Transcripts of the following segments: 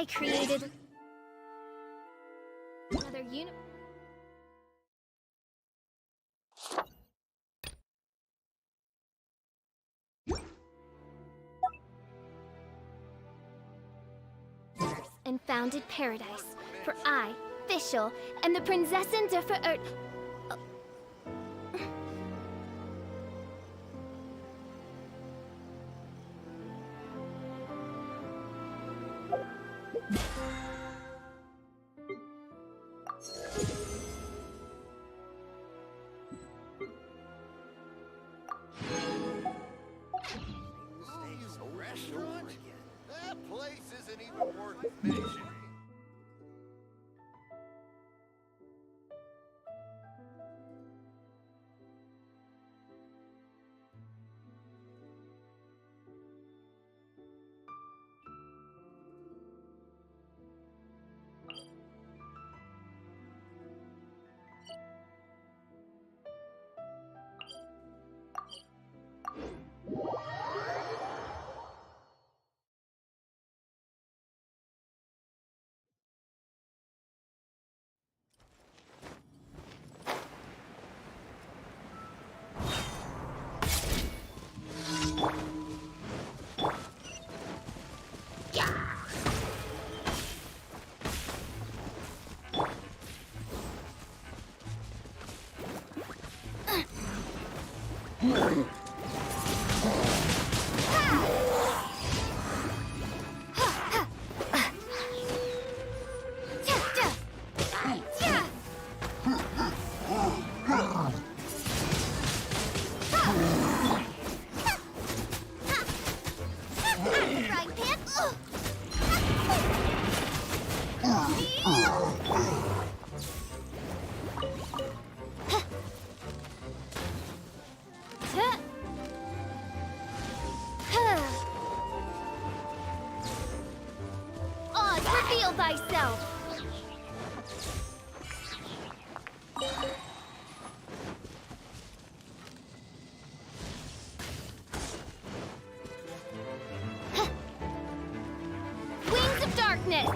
I created another universe. And founded paradise, for I, Fischl, am the Prinzessin der Verirrt. Restaurant? That place isn't even worth mentioning. Reveal thyself! Wings of darkness!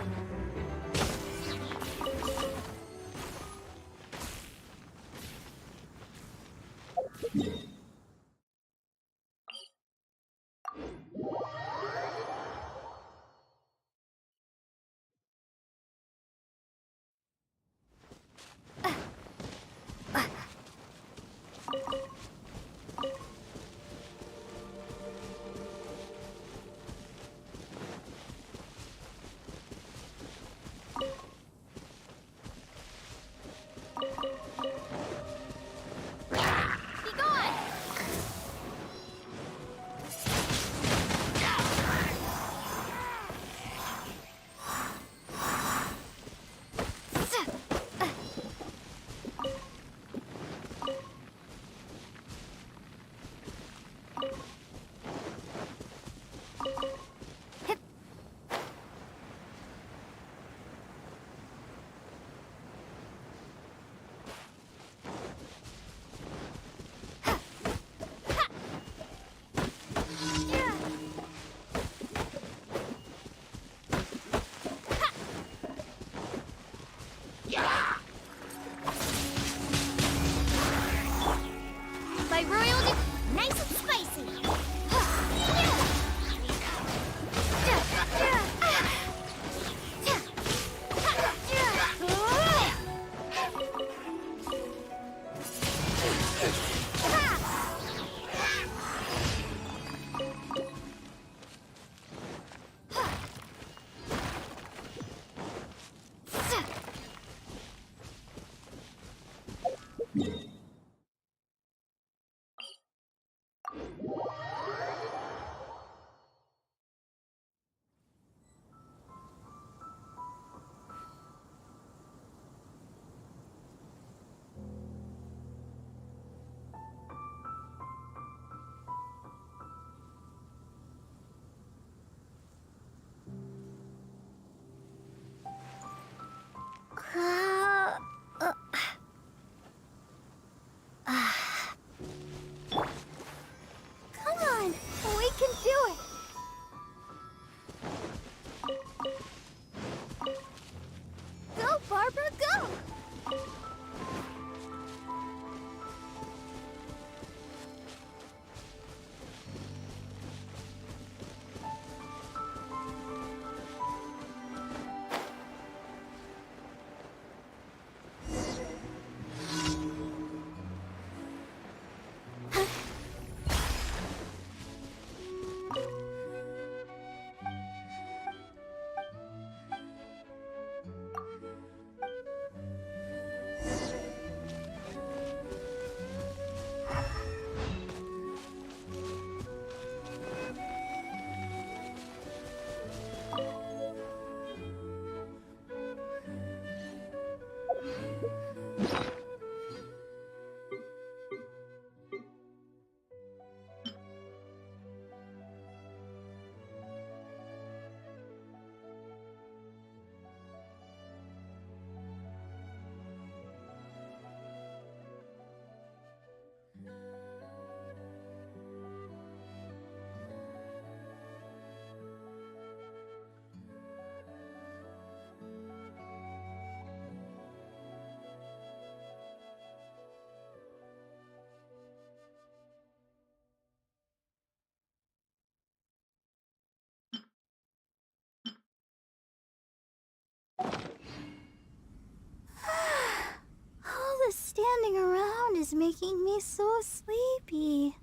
running around is making me so sleepy.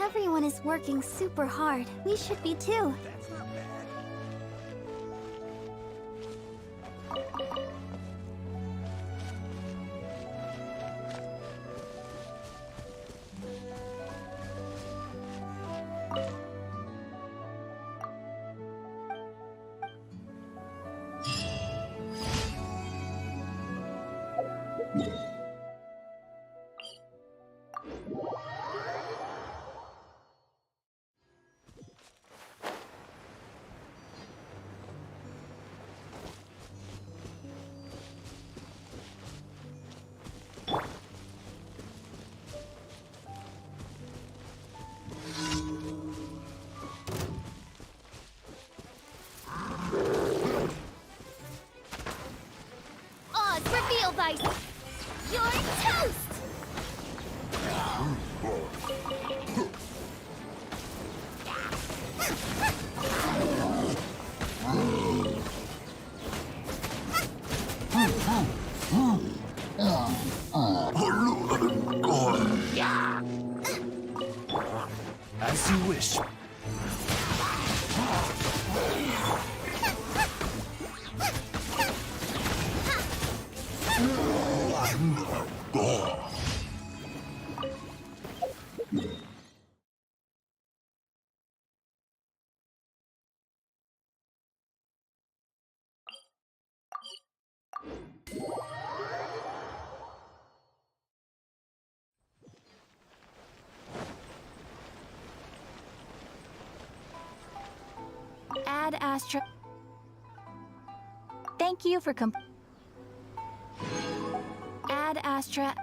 Everyone is working super hard. We should be too. That's not bad. Oz, reveal thyself! You're toast! As you wish. Ad Astra. Thank you for Ad Astra.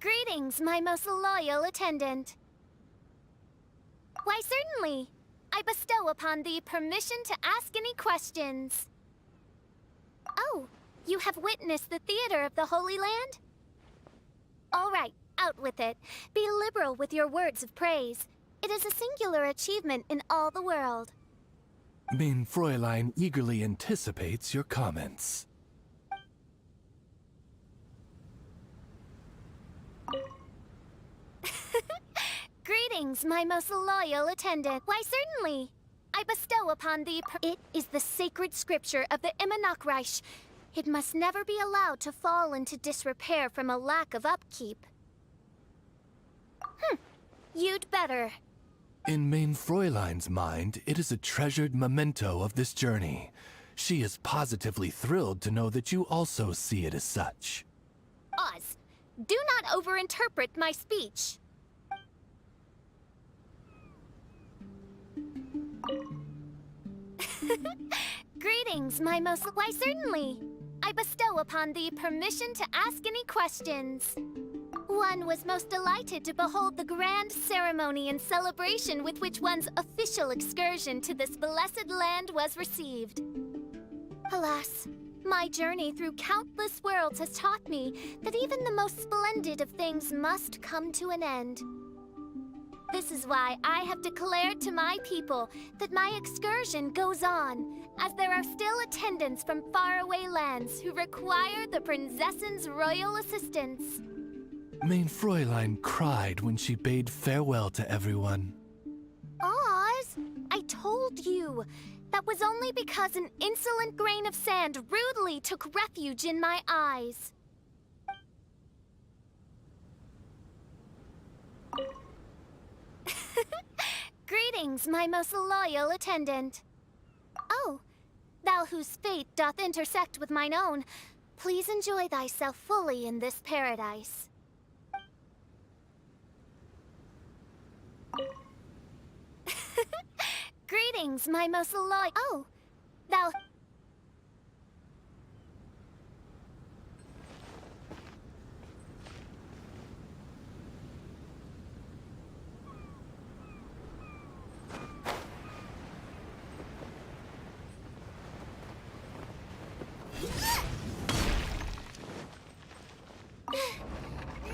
Greetings, my most loyal attendant. Why, certainly. I bestow upon thee permission to ask any questions. Oh, you have witnessed the theater of the Holy Land? All right, out with it. Be liberal with your words of praise. It is a singular achievement in all the world. Mein Fräulein eagerly anticipates your comments. Greetings, my most loyal attendant. Why, certainly. I bestow upon thee It is the sacred scripture of the Immanakreich. It must never be allowed to fall into disrepair from a lack of upkeep. You'd better. In Mein Fräulein's mind, it is a treasured memento of this journey. She is positively thrilled to know that you also see it as such. Oz, do not overinterpret my speech. Greetings, my most... Why, certainly. I bestow upon thee permission to ask any questions. One was most delighted to behold the grand ceremony and celebration with which one's official excursion to this blessed land was received. Alas, my journey through countless worlds has taught me that even the most splendid of things must come to an end. This is why I have declared to my people that my excursion goes on, as there are still attendants from faraway lands who require the princess's royal assistance. Main Fräulein cried when she bade farewell to everyone. Oz, I told you. That was only because an insolent grain of sand rudely took refuge in my eyes. Greetings, my most loyal attendant. Oh, thou whose fate doth intersect with mine own, please enjoy thyself fully in this paradise. Greetings, my most loyal... Oh, thou...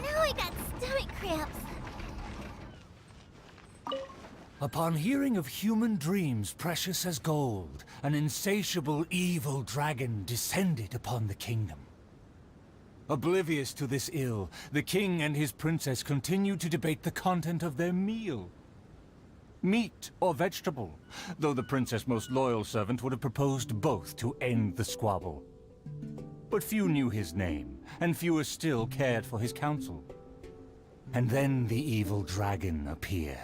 Now I got stomach cramps. Upon hearing of human dreams precious as gold, an insatiable evil dragon descended upon the kingdom. Oblivious to this ill, the king and his princess continued to debate the content of their meal. Meat or vegetable, though the princess' most loyal servant would have proposed both to end the squabble. But few knew his name, and fewer still cared for his counsel. And then the evil dragon appeared.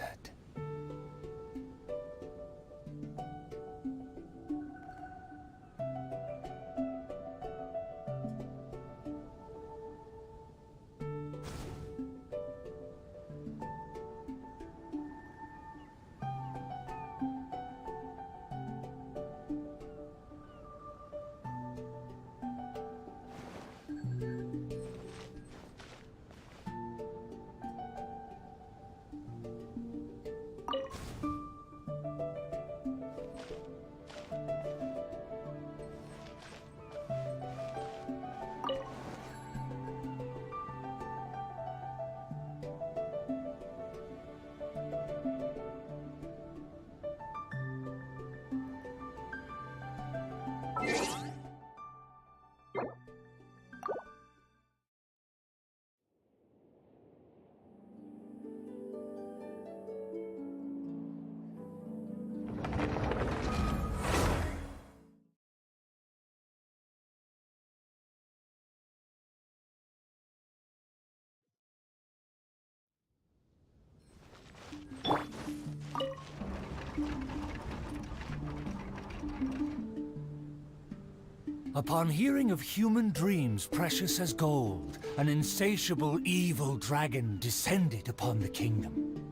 Upon hearing of human dreams precious as gold, an insatiable evil dragon descended upon the kingdom.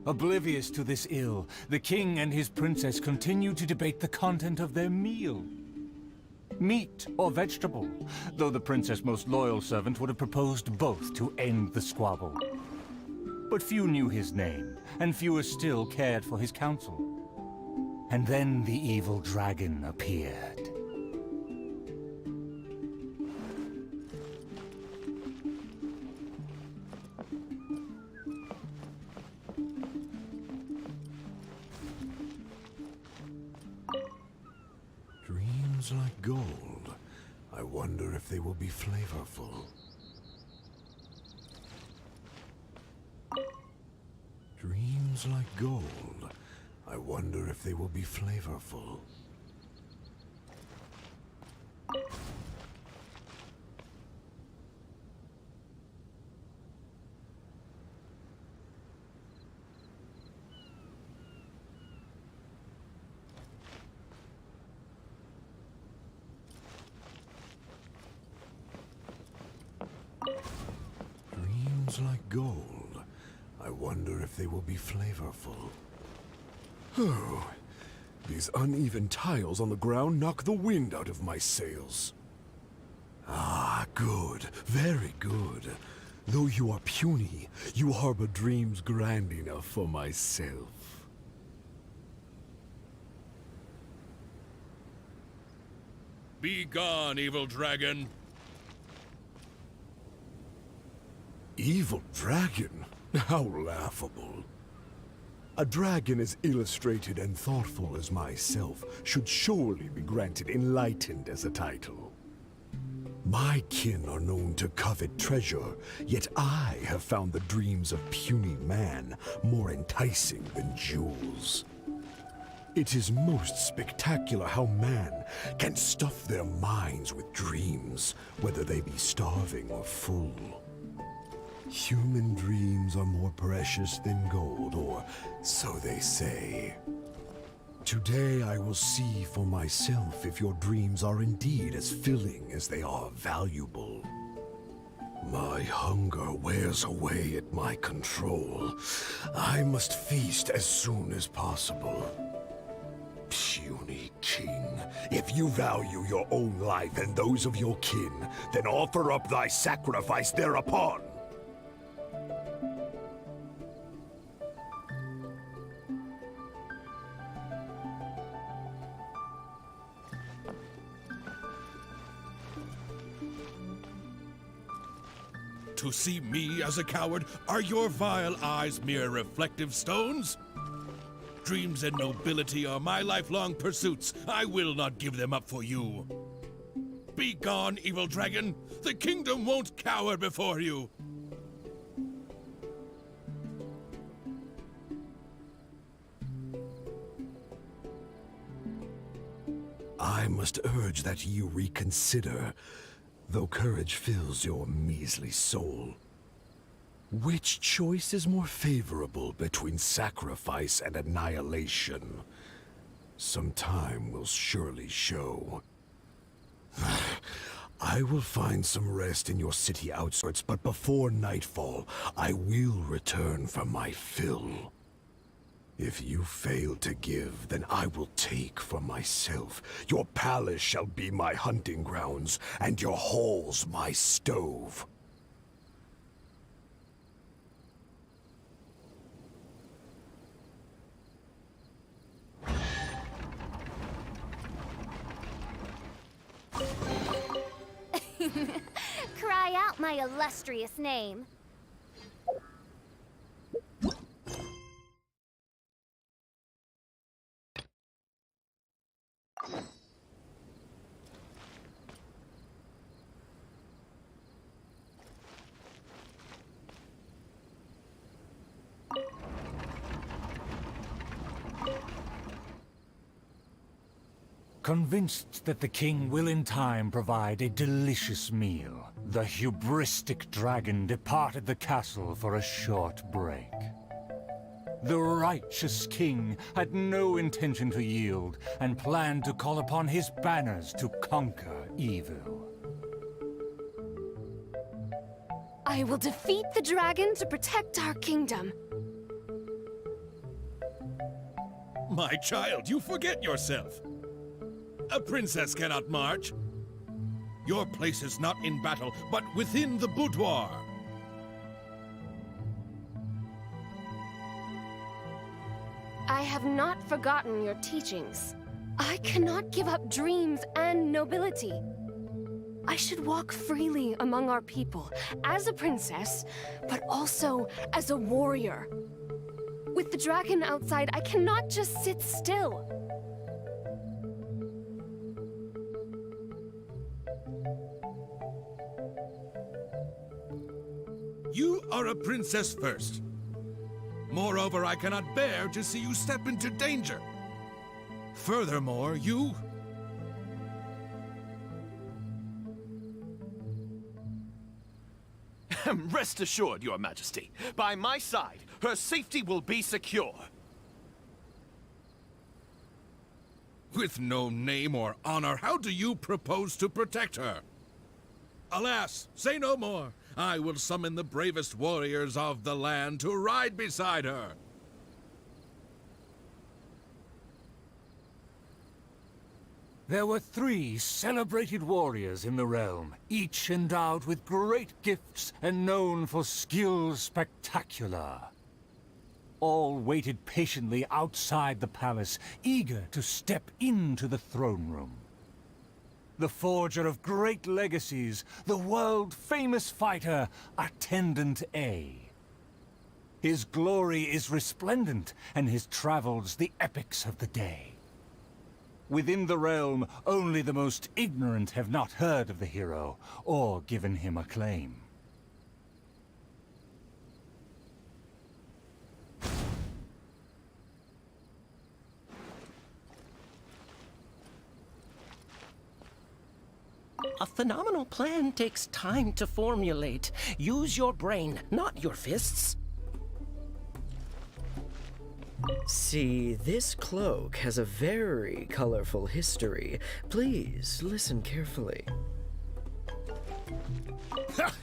Oblivious to this ill, the king and his princess continued to debate the content of their meal. Meat or vegetable, though the princess' most loyal servant would have proposed both to end the squabble. But few knew his name, and fewer still cared for his counsel. And then the evil dragon appeared. Dreams like gold. I wonder if they will be flavorful. Dreams like gold. I wonder if they will be flavorful. Dreams like gold. I wonder if they will be flavorful. Oh, these uneven tiles on the ground knock the wind out of my sails. Ah, good, very good. Though you are puny, you harbor dreams grand enough for myself. Be gone, evil dragon. Evil dragon? How laughable. A dragon as illustrated and thoughtful as myself should surely be granted enlightened as a title. My kin are known to covet treasure, yet I have found the dreams of puny man more enticing than jewels. It is most spectacular how man can stuff their minds with dreams, whether they be starving or full. Human dreams are more precious than gold, or so they say. Today I will see for myself if your dreams are indeed as filling as they are valuable. My hunger wears away at my control. I must feast as soon as possible. Puny king, if you value your own life and those of your kin, then offer up thy sacrifice thereupon. To see me as a coward, are your vile eyes mere reflective stones? Dreams and nobility are my lifelong pursuits. I will not give them up for you. Be gone, evil dragon! The kingdom won't cower before you! I must urge that you reconsider, though courage fills your measly soul. Which choice is more favorable between sacrifice and annihilation? Some time will surely show. I will find some rest in your city outskirts, but before nightfall, I will return for my fill. If you fail to give, then I will take for myself. Your palace shall be my hunting grounds, and your halls my stove. Cry out my illustrious name. Convinced that the king will in time provide a delicious meal, the hubristic dragon departed the castle for a short break. The righteous king had no intention to yield, and planned to call upon his banners to conquer evil. I will defeat the dragon to protect our kingdom. My child, you forget yourself. A princess cannot march. Your place is not in battle, but within the boudoir. I have not forgotten your teachings. I cannot give up dreams and nobility. I should walk freely among our people, as a princess, but also as a warrior. With the dragon outside, I cannot just sit still. You are a princess first. Moreover, I cannot bear to see you step into danger. Furthermore, you... Rest assured, Your Majesty. By my side, her safety will be secure. With no name or honor, how do you propose to protect her? Alas, say no more. I will summon the bravest warriors of the land to ride beside her. There were 3 celebrated warriors in the realm, each endowed with great gifts and known for skill spectacular. All waited patiently outside the palace, eager to step into the throne room. The forger of great legacies, the world-famous fighter, Attendant A. His glory is resplendent, and his travels the epics of the day. Within the realm, only the most ignorant have not heard of the hero, or given him acclaim. A phenomenal plan takes time to formulate. Use your brain, not your fists. See, this cloak has a very colorful history. Please listen carefully.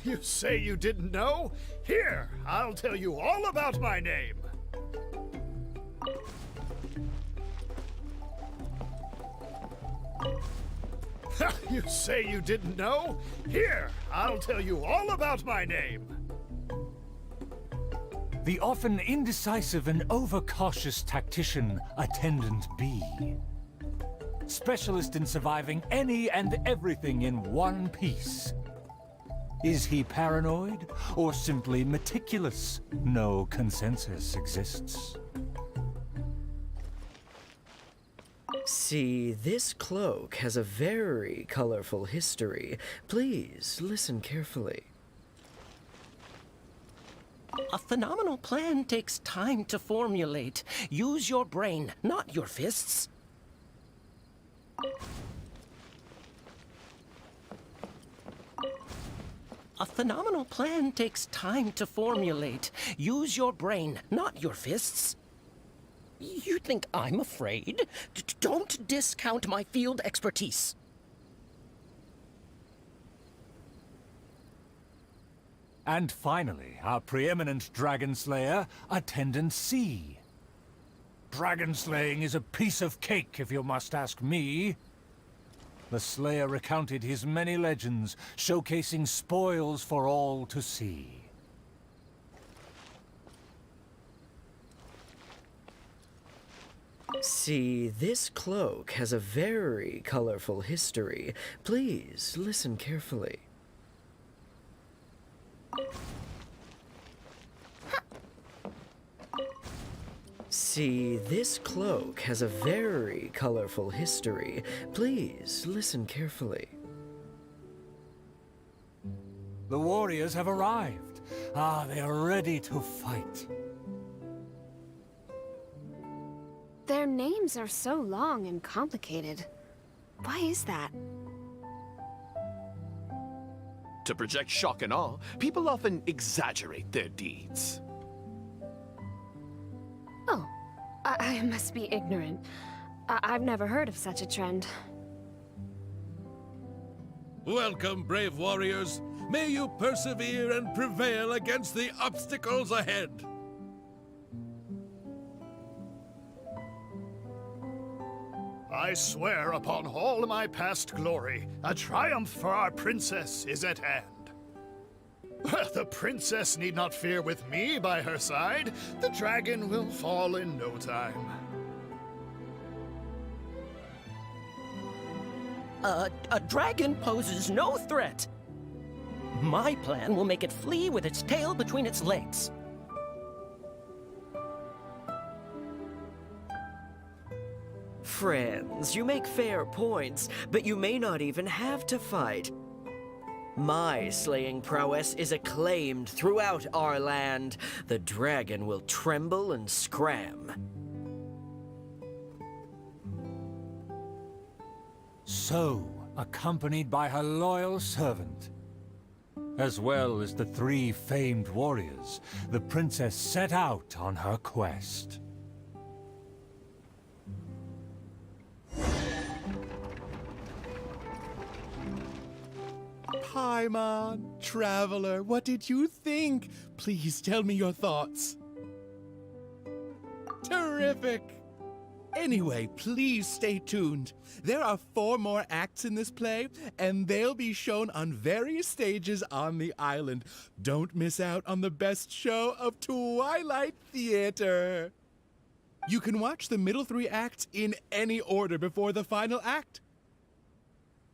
You say you didn't know? Here, I'll tell you all about my name. You say you didn't know? Here, I'll tell you all about my name. The often indecisive and overcautious tactician, Attendant B. Specialist in surviving any and everything in one piece. Is he paranoid, or simply meticulous? No consensus exists. See, this cloak has a very colorful history. Please listen carefully. A phenomenal plan takes time to formulate. Use your brain, not your fists. A phenomenal plan takes time to formulate. Use your brain, not your fists. You think I'm afraid? Don't discount my field expertise. And finally, our preeminent dragon slayer, Attendant C. Dragon slaying is a piece of cake, if you must ask me. The slayer recounted his many legends, showcasing spoils for all to see. See, this cloak has a very colorful history. Please listen carefully. See, this cloak has a very colorful history. Please listen carefully. The warriors have arrived. They are ready to fight. Their names are so long and complicated. Why is that? To project shock and awe, people often exaggerate their deeds. Oh, I must be ignorant. I've never heard of such a trend. Welcome, brave warriors. May you persevere and prevail against the obstacles ahead. I swear upon all my past glory, a triumph for our princess is at hand. The princess need not fear with me by her side. The dragon will fall in no time. A dragon poses no threat. My plan will make it flee with its tail between its legs. Friends, you make fair points, but you may not even have to fight. My slaying prowess is acclaimed throughout our land. The dragon will tremble and scram. So, accompanied by her loyal servant, as well as the 3 famed warriors, the princess set out on her quest. Paimon, traveler, what did you think? Please tell me your thoughts. Terrific! Anyway, please stay tuned. There are 4 more acts in this play, and they'll be shown on various stages on the island. Don't miss out on the best show of Twilight Theater. You can watch the middle 3 acts in any order before the final act.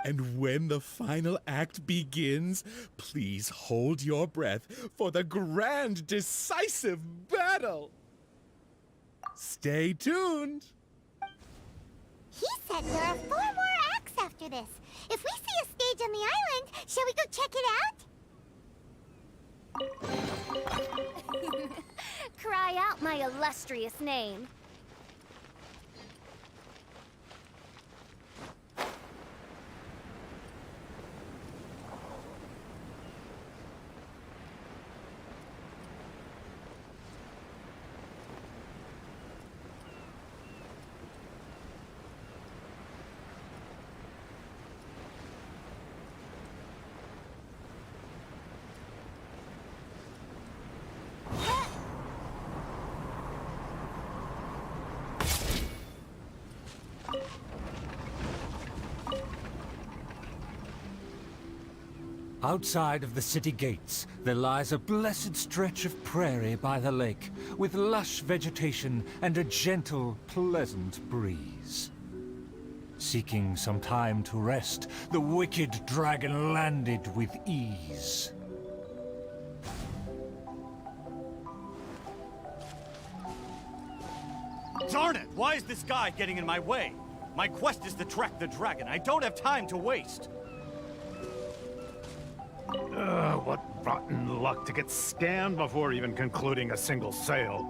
And when the final act begins, please hold your breath for the grand, decisive battle. Stay tuned. He said there are 4 more acts after this. If we see a stage on the island, shall we go check it out? Cry out my illustrious name. Outside of the city gates, there lies a blessed stretch of prairie by the lake, with lush vegetation and a gentle, pleasant breeze. Seeking some time to rest, the wicked dragon landed with ease. Darn it! Why is this guy getting in my way? My quest is to track the dragon. I don't have time to waste. What rotten luck to get scammed before even concluding a single sale.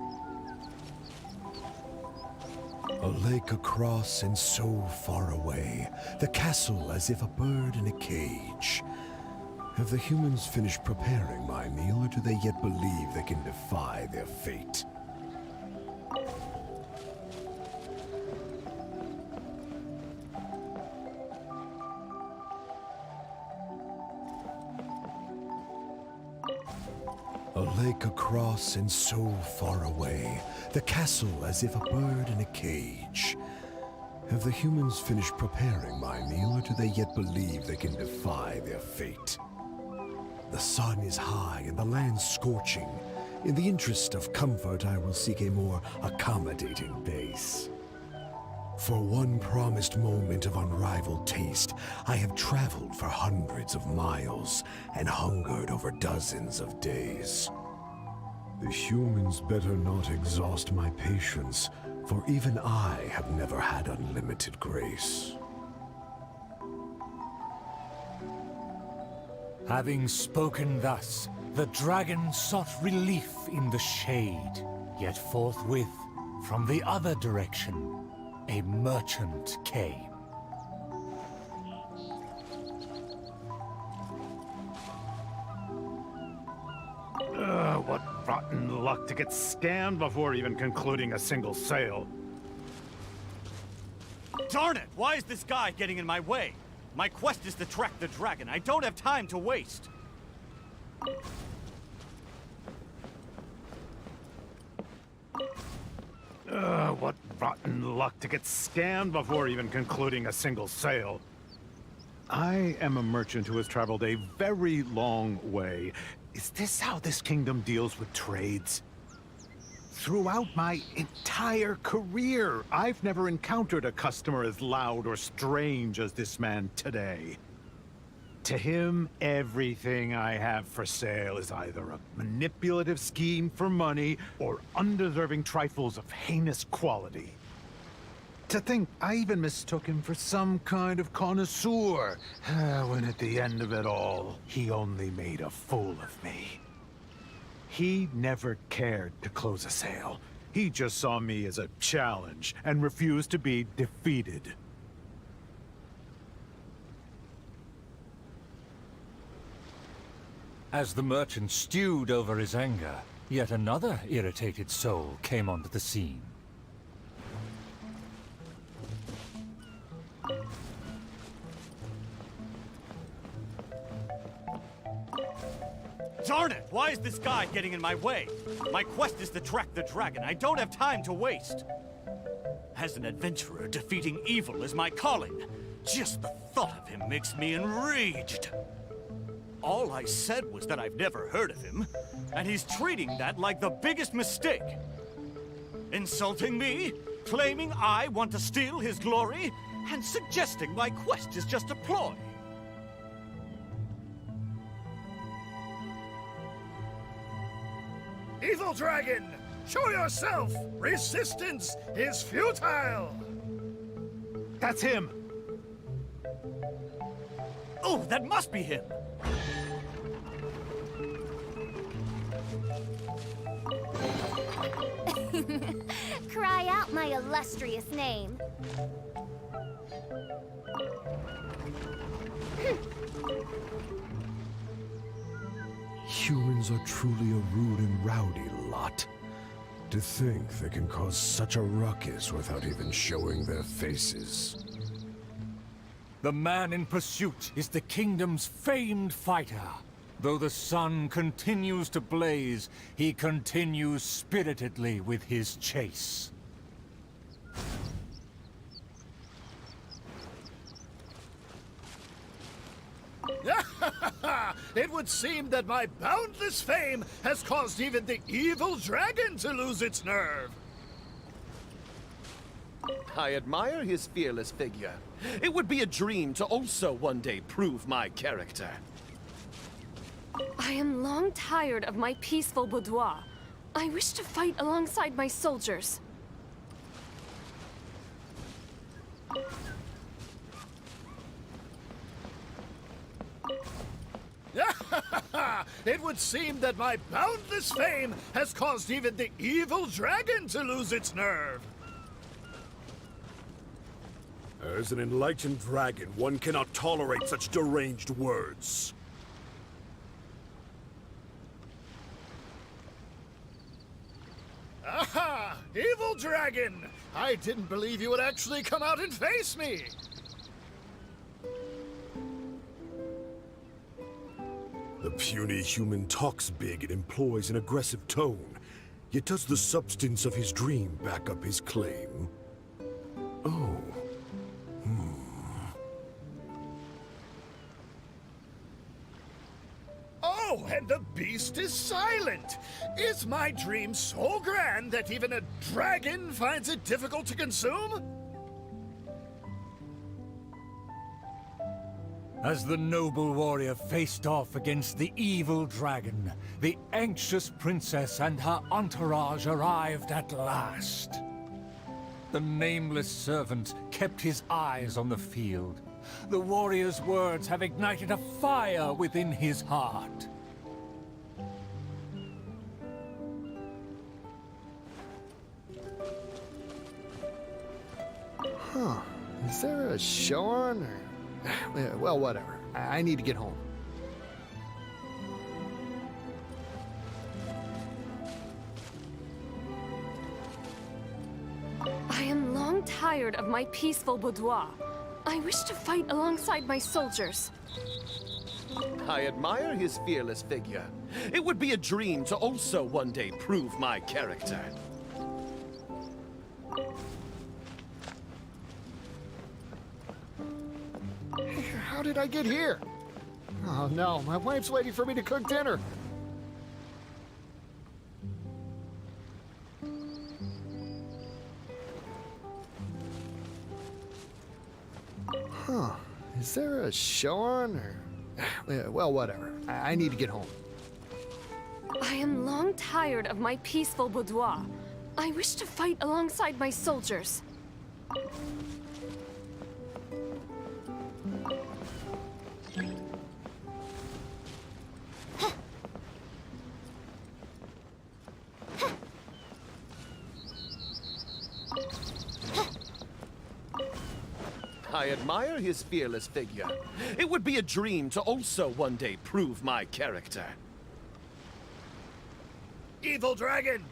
A lake across and so far away, the castle as if a bird in a cage. Have the humans finished preparing my meal, or do they yet believe they can defy their fate? A lake across and so far away, the castle as if a bird in a cage. Have the humans finished preparing my meal, or do they yet believe they can defy their fate? The sun is high and the land scorching. In the interest of comfort, I will seek a more accommodating base. For one promised moment of unrivaled taste, I have traveled for hundreds of miles and hungered over dozens of days. The humans better not exhaust my patience, for even I have never had unlimited grace. Having spoken thus, the dragon sought relief in the shade, yet forthwith, from the other direction, a merchant came. What rotten luck to get scammed before even concluding a single sale. Darn it! Why is this guy getting in my way? My quest is to track the dragon. I don't have time to waste. What rotten luck to get scammed before even concluding a single sale. I am a merchant who has traveled a very long way. Is this how this kingdom deals with trades? Throughout my entire career, I've never encountered a customer as loud or strange as this man today. To him, everything I have for sale is either a manipulative scheme for money or undeserving trifles of heinous quality. To think I even mistook him for some kind of connoisseur, when at the end of it all, he only made a fool of me. He never cared to close a sale. He just saw me as a challenge and refused to be defeated. As the merchant stewed over his anger, yet another irritated soul came onto the scene. Darn it! Why is this guy getting in my way? My quest is to track the dragon. I don't have time to waste. As an adventurer, defeating evil is my calling. Just the thought of him makes me enraged. All I said was that I've never heard of him, and he's treating that like the biggest mistake. Insulting me? Claiming I want to steal his glory? and suggesting my quest is just a ploy. Evil dragon, show yourself! Resistance is futile! That's him! Oh, that must be him! Cry out my illustrious name. Humans are truly a rude and rowdy lot. To think they can cause such a ruckus without even showing their faces. The man in pursuit is the kingdom's famed fighter. Though the sun continues to blaze, he continues spiritedly with his chase. It would seem that my boundless fame has caused even the evil dragon to lose its nerve. I admire his fearless figure. It would be a dream to also one day prove my character. I am long tired of my peaceful boudoir. I wish to fight alongside my soldiers. It would seem that my boundless fame has caused even the evil dragon to lose its nerve. As an enlightened dragon, one cannot tolerate such deranged words. Aha! Evil dragon! I didn't believe you would actually come out and face me! The puny human talks big and employs an aggressive tone, yet does the substance of his dream back up his claim? Oh. Oh, and the beast is silent! Is my dream so grand that even a dragon finds it difficult to consume? As the noble warrior faced off against the evil dragon, the anxious princess and her entourage arrived at last. The nameless servant kept his eyes on the field. The warrior's words have ignited a fire within his heart. Huh. Is there a show on, or... Well, whatever. I need to get home. I am long tired of my peaceful boudoir. I wish to fight alongside my soldiers. I admire his fearless figure. It would be a dream to also one day prove my character. How did I get here? Oh no, my wife's waiting for me to cook dinner. Huh. Is there a show on, or... Well, whatever. I need to get home. I am long tired of my peaceful boudoir. I wish to fight alongside my soldiers. I admire his fearless figure. It would be a dream to also one day prove my character. Evil dragon,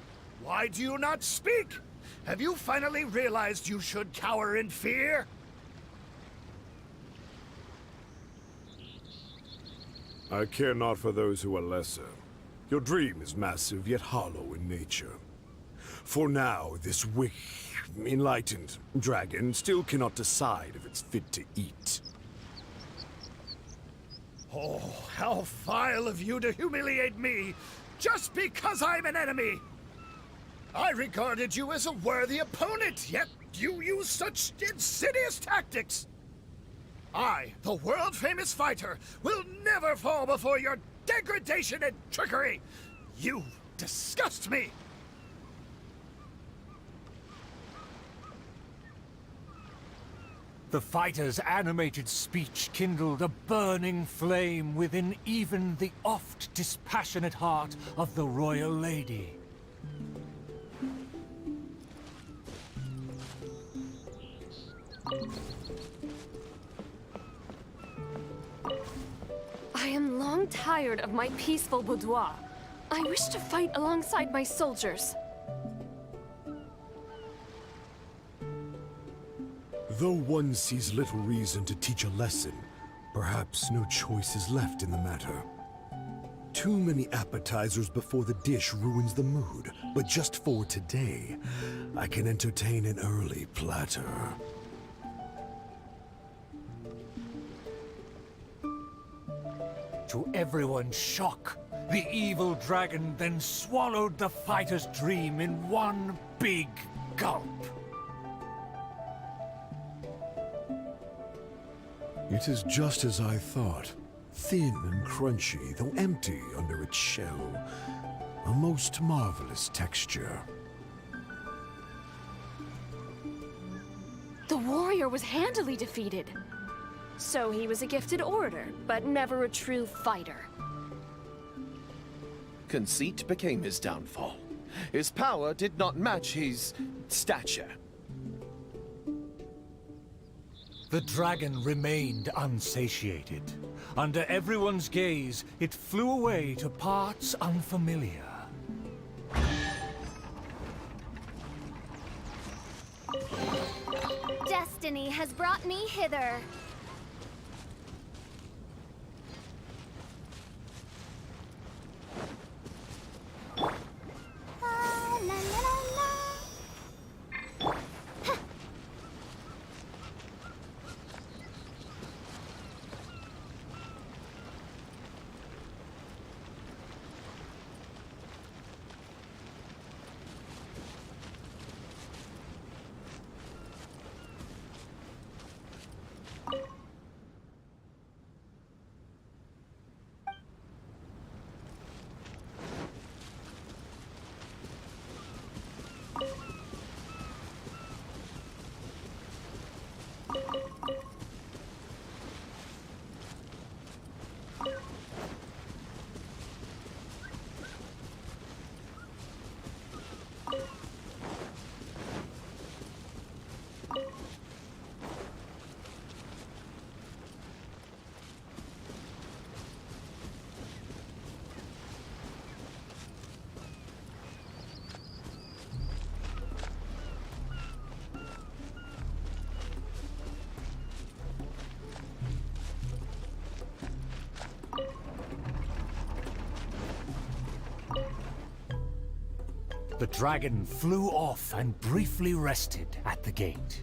why do you not speak? Have you finally realized you should cower in fear? I care not for those who are lesser. Your dream is massive, yet hollow in nature. For now, this enlightened dragon still cannot decide if it's fit to eat. Oh, how vile of you to humiliate me, just because I'm an enemy! I regarded you as a worthy opponent, yet you use such insidious tactics! I, the world-famous fighter, will never fall before your degradation and trickery! You disgust me! The fighter's animated speech kindled a burning flame within even the oft dispassionate heart of the royal lady. I am long tired of my peaceful boudoir. I wish to fight alongside my soldiers. Though one sees little reason to teach a lesson, perhaps no choice is left in the matter. Too many appetizers before the dish ruins the mood, but just for today, I can entertain an early platter. To everyone's shock, the evil dragon then swallowed the fighter's dream in one big gulp. It is just as I thought. Thin and crunchy, though empty under its shell. A most marvelous texture. The warrior was handily defeated. So he was a gifted orator, but never a true fighter. Conceit became his downfall. His power did not match his stature. The dragon remained unsatiated. Under everyone's gaze, it flew away to parts unfamiliar. Destiny has brought me hither. The dragon flew off and briefly rested at the gate.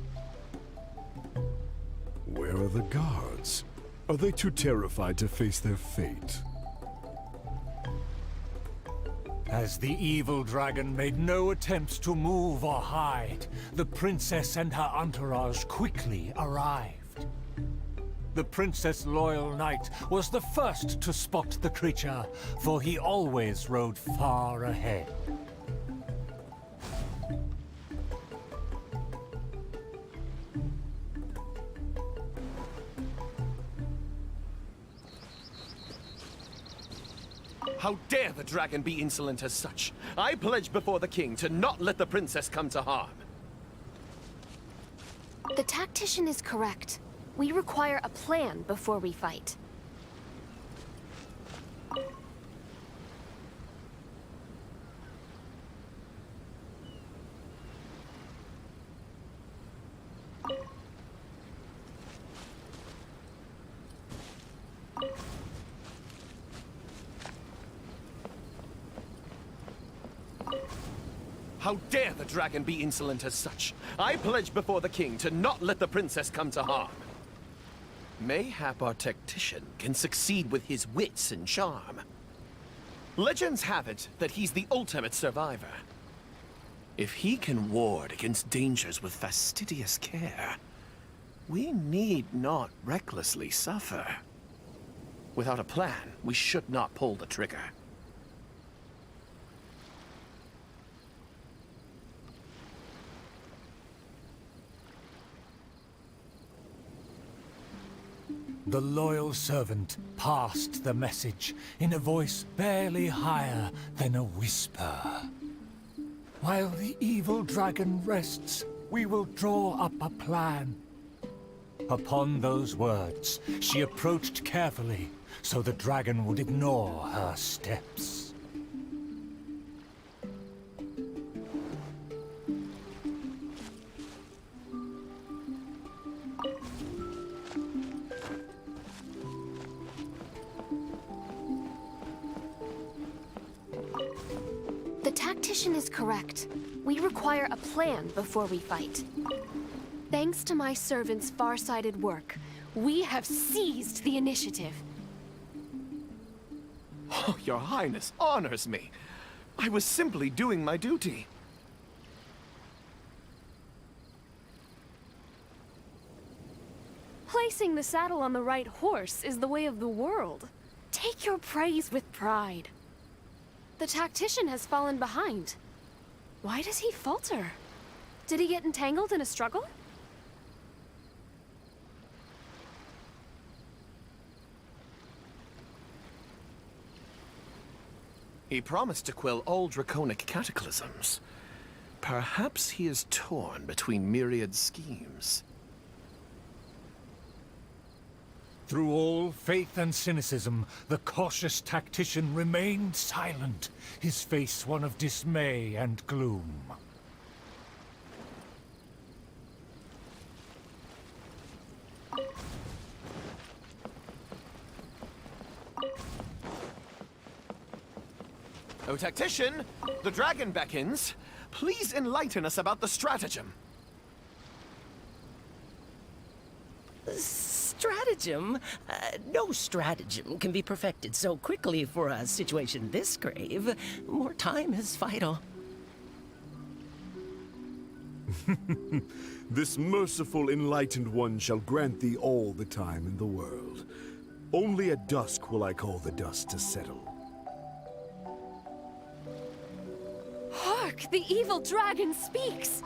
Where are the guards? Are they too terrified to face their fate? As the evil dragon made no attempts to move or hide, the princess and her entourage quickly arrived. The princess' loyal knight was the first to spot the creature, for he always rode far ahead. How dare the dragon be insolent as such? I pledge before the king to not let the princess come to harm. The tactician is correct. We require a plan before we fight. How dare the dragon be insolent as such? I pledge before the king to not let the princess come to harm. Mayhap our tactician can succeed with his wits and charm. Legends have it that he's the ultimate survivor. If he can ward against dangers with fastidious care, we need not recklessly suffer. Without a plan, we should not pull the trigger. The loyal servant passed the message in a voice barely higher than a whisper. While the evil dragon rests, we will draw up a plan. Upon those words, she approached carefully, so the dragon would ignore her steps. The tactician is correct. We require a plan before we fight. Thanks to my servant's far-sighted work, we have seized the initiative. Oh, Your Highness honors me. I was simply doing my duty. Placing the saddle on the right horse is the way of the world. Take your praise with pride. The tactician has fallen behind. Why does he falter? Did he get entangled in a struggle? He promised to quell all draconic cataclysms. Perhaps he is torn between myriad schemes. Through all faith and cynicism, the cautious tactician remained silent, his face one of dismay and gloom. O tactician, the dragon beckons. Please enlighten us about the stratagem. Stratagem? No stratagem can be perfected so quickly for a situation this grave. More time is vital. This merciful, enlightened one shall grant thee all the time in the world. Only at dusk will I call the dust to settle. Hark! The evil dragon speaks!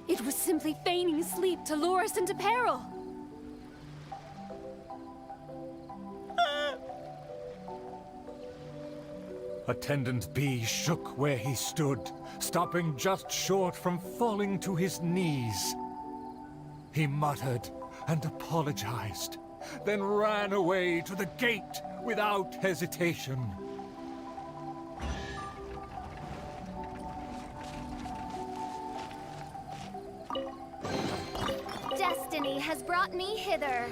It was simply feigning sleep to lure us into peril. Attendant B shook where he stood, stopping just short from falling to his knees. He muttered and apologized, then ran away to the gate without hesitation. Destiny has brought me hither.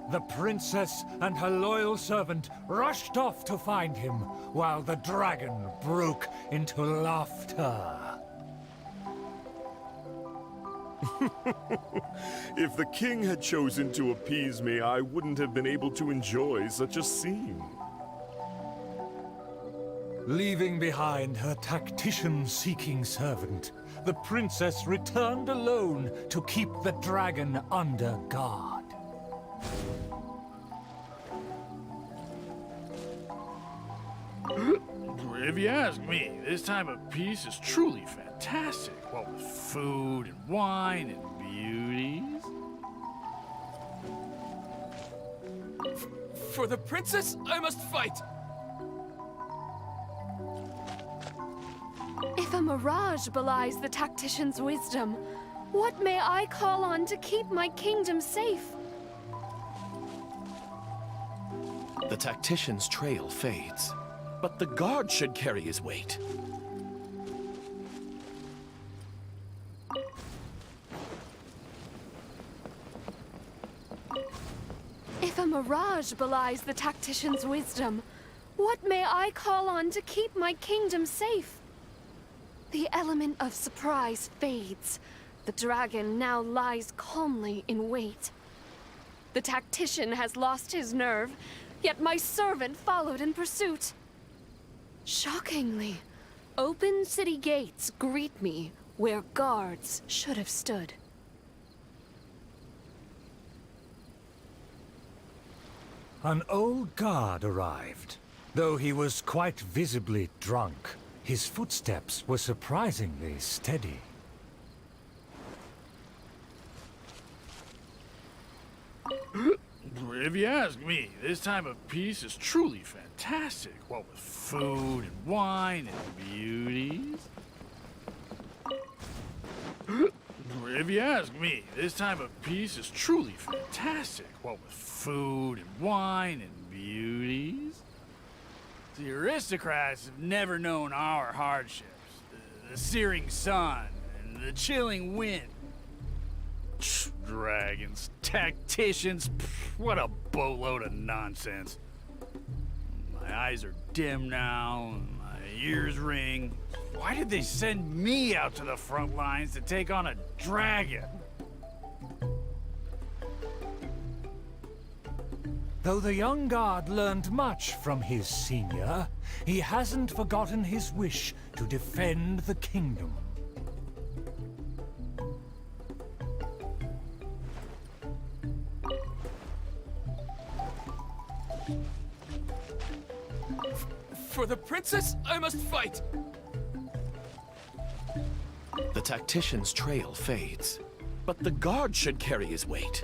The princess and her loyal servant rushed off to find him, while the dragon broke into laughter. If the king had chosen to appease me, I wouldn't have been able to enjoy such a scene. Leaving behind her tactician-seeking servant, the princess returned alone to keep the dragon under guard. If you ask me, this time of peace is truly fantastic. What with food and wine and beauties. For the princess, I must fight! If a mirage belies the tactician's wisdom, what may I call on to keep my kingdom safe? The tactician's trail fades, but the guard should carry his weight. If a mirage belies the tactician's wisdom, what may I call on to keep my kingdom safe? The element of surprise fades. The dragon now lies calmly in wait. The tactician has lost his nerve. yet my servant followed in pursuit. Shockingly, open city gates greet me where guards should have stood. An old guard arrived. Though he was quite visibly drunk, his footsteps were surprisingly steady. If you ask me, this time of peace is truly fantastic. What with food and wine and beauties. If you ask me, this time of peace is truly fantastic. What with food and wine and beauties. The aristocrats have never known our hardships. The searing sun and the chilling wind. Dragons, tacticians, what a boatload of nonsense. My eyes are dim now, and my ears ring. Why did they send me out to the front lines to take on a dragon? Though the young guard learned much from his senior, he hasn't forgotten his wish to defend the kingdom. For the princess, I must fight! The tactician's trail fades, but the guard should carry his weight.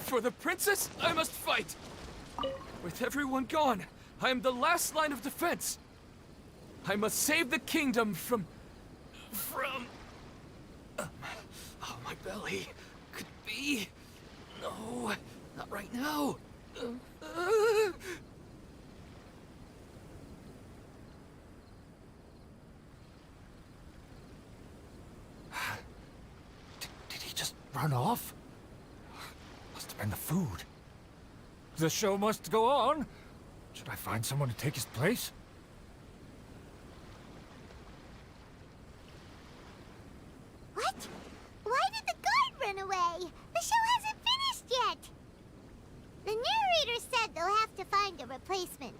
For the princess, I must fight! With everyone gone, I am the last line of defense. I must save the kingdom from... Oh, my belly. Could be... No, not right now. Did he just run off? Must have been the food. The show must go on. Should I find someone to take his place? What? Why did the guard run away? The show hasn't finished yet. The narrator said they'll have to find a replacement.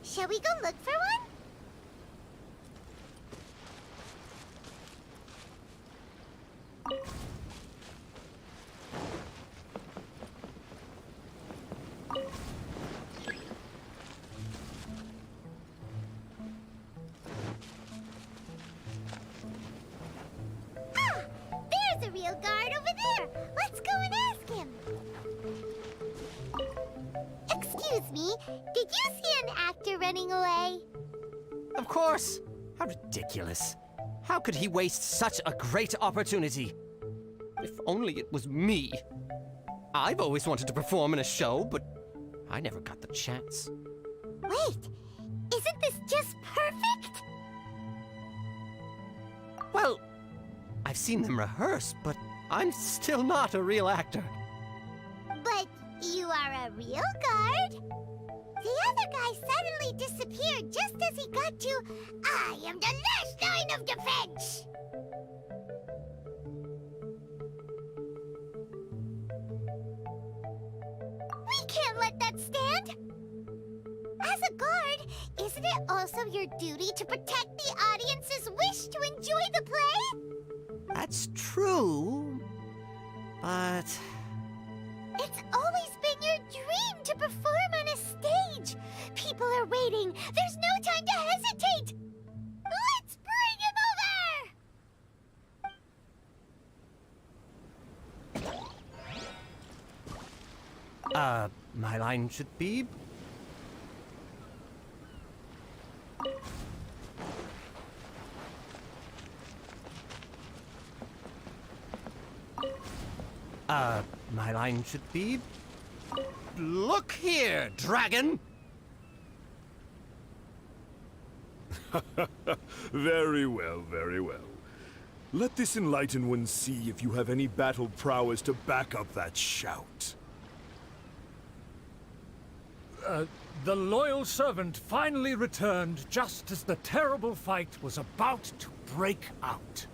Shall we go look for one? There's a real guard over there. Let's go and ask him. Excuse me, did you see an actor running away? Of course. How ridiculous. How could he waste such a great opportunity? If only it was me. I've always wanted to perform in a show, but I never got the chance. Wait, isn't this just perfect? Well, I've seen them rehearse, but I'm still not a real actor. But you are a real guard. The other guy suddenly disappeared just as he got to, I am the last line of defense. We can't let that stand. As a guard, isn't it also your duty to protect the audience's wish to enjoy the play? That's true, but... It's always been your dream to perform on a stage. People are waiting. There's no time to hesitate. Let's bring him over! My line should be... my line should be... Look here, dragon! Very well, very well. Let this enlightened one see if you have any battle prowess to back up that shout. The loyal servant finally returned just as the terrible fight was about to break out.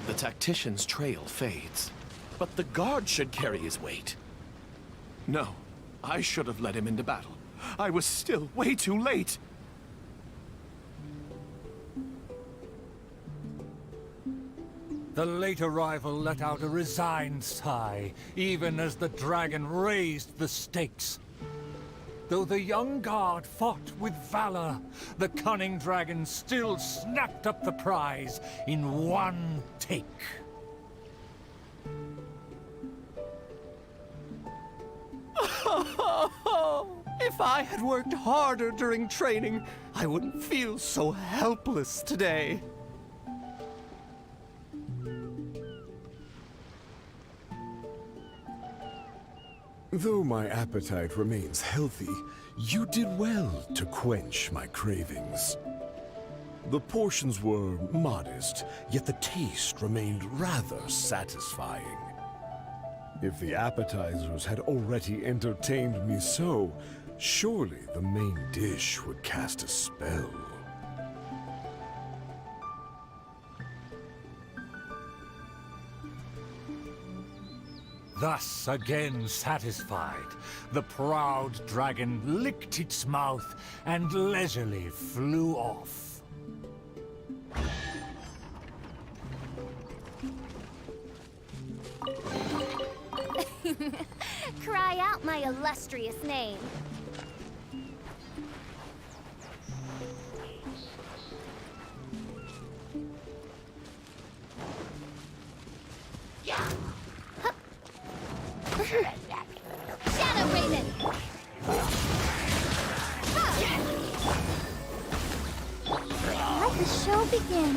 The tactician's trail fades, but the guard should carry his weight. No, I should have led him into battle. I was still way too late. The late arrival let out a resigned sigh, even as the dragon raised the stakes. Though the young guard fought with valor, the cunning dragon still snapped up the prize in one take. If I had worked harder during training, I wouldn't feel so helpless today. Though my appetite remains healthy, you did well to quench my cravings. The portions were modest, yet the taste remained rather satisfying. If the appetizers had already entertained me so, surely the main dish would cast a spell. Thus, again satisfied, the proud dragon licked its mouth and leisurely flew off. Cry out my illustrious name. Shadow Raven! Let the show begin.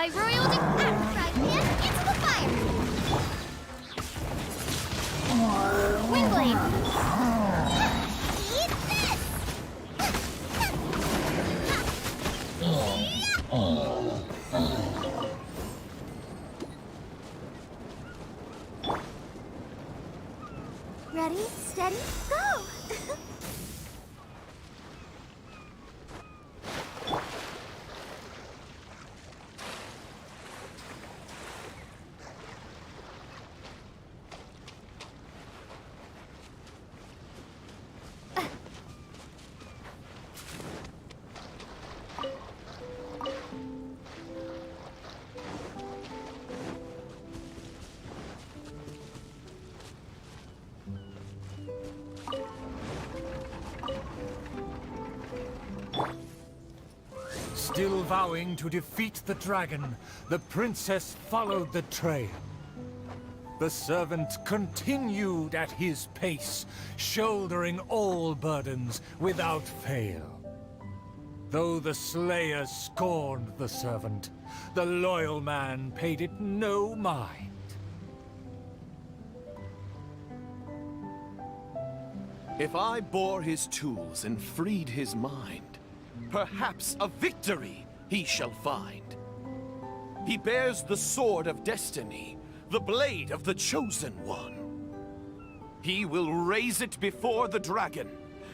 My royal Fragment into the fire! Windblade! Eat this! Ready, steady, go! Still vowing to defeat the dragon, the princess followed the trail. The servant continued at his pace, shouldering all burdens without fail. Though the slayer scorned the servant, the loyal man paid it no mind. If I bore his tools and freed his mind, perhaps a victory he shall find. He bears the sword of destiny, the blade of the chosen one. He will raise it before the dragon,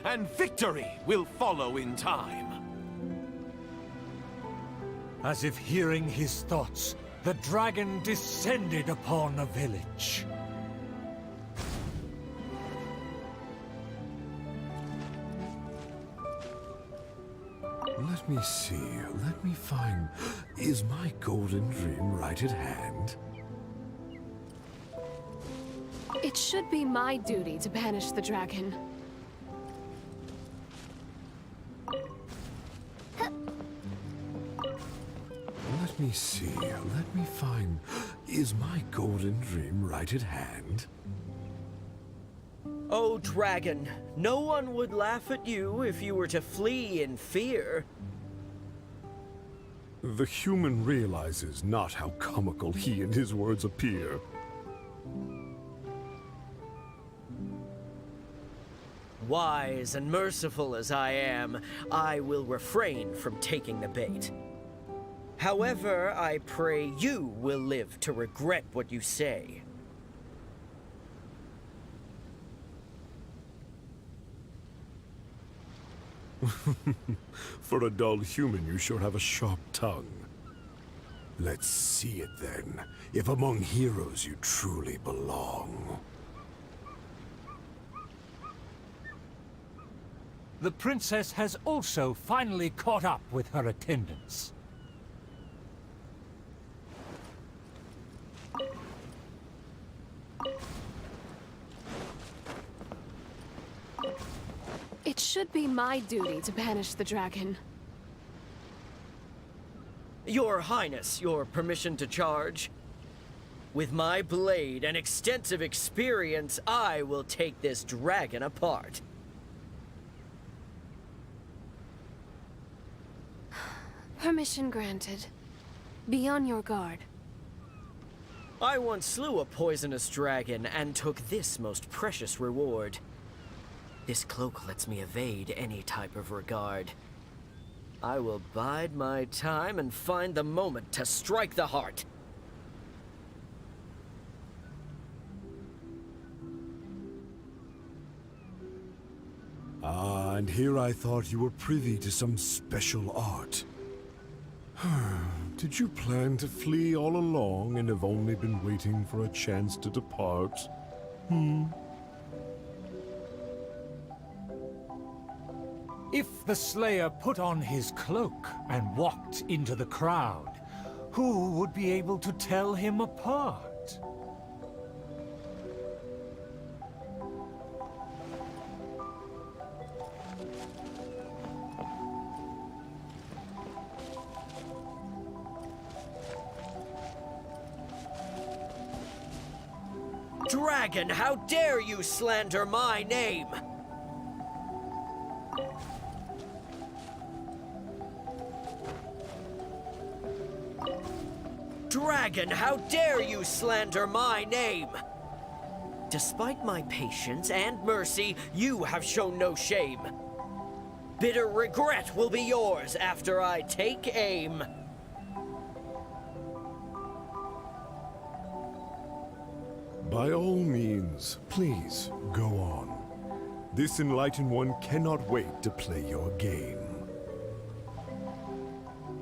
and victory will follow in time. As if hearing his thoughts, the dragon descended upon a village. Let me see, let me find... Is my golden dream right at hand? It should be my duty to banish the dragon. Let me see, let me find... Is my golden dream right at hand? Oh, dragon, no one would laugh at you if you were to flee in fear. The human realizes not how comical he and his words appear. Wise and merciful as I am, I will refrain from taking the bait. However, I pray you will live to regret what you say. For a dull human, you sure have a sharp tongue. Let's see it then, if among heroes you truly belong. The princess has also finally caught up with her attendants. It should be my duty to banish the dragon. Your Highness, your permission to charge? With my blade and extensive experience, I will take this dragon apart. Permission granted. Be on your guard. I once slew a poisonous dragon and took this most precious reward. This cloak lets me evade any type of regard. I will bide my time and find the moment to strike the heart. Ah, and here I thought you were privy to some special art. Did you plan to flee all along and have only been waiting for a chance to depart? If the Slayer put on his cloak and walked into the crowd, who would be able to tell him apart? Dragon, how dare you slander my name? dragon, how dare you slander my name? Despite my patience and mercy, you have shown no shame. Bitter regret will be yours after I take aim. By all means, please, go on. This enlightened one cannot wait to play your game.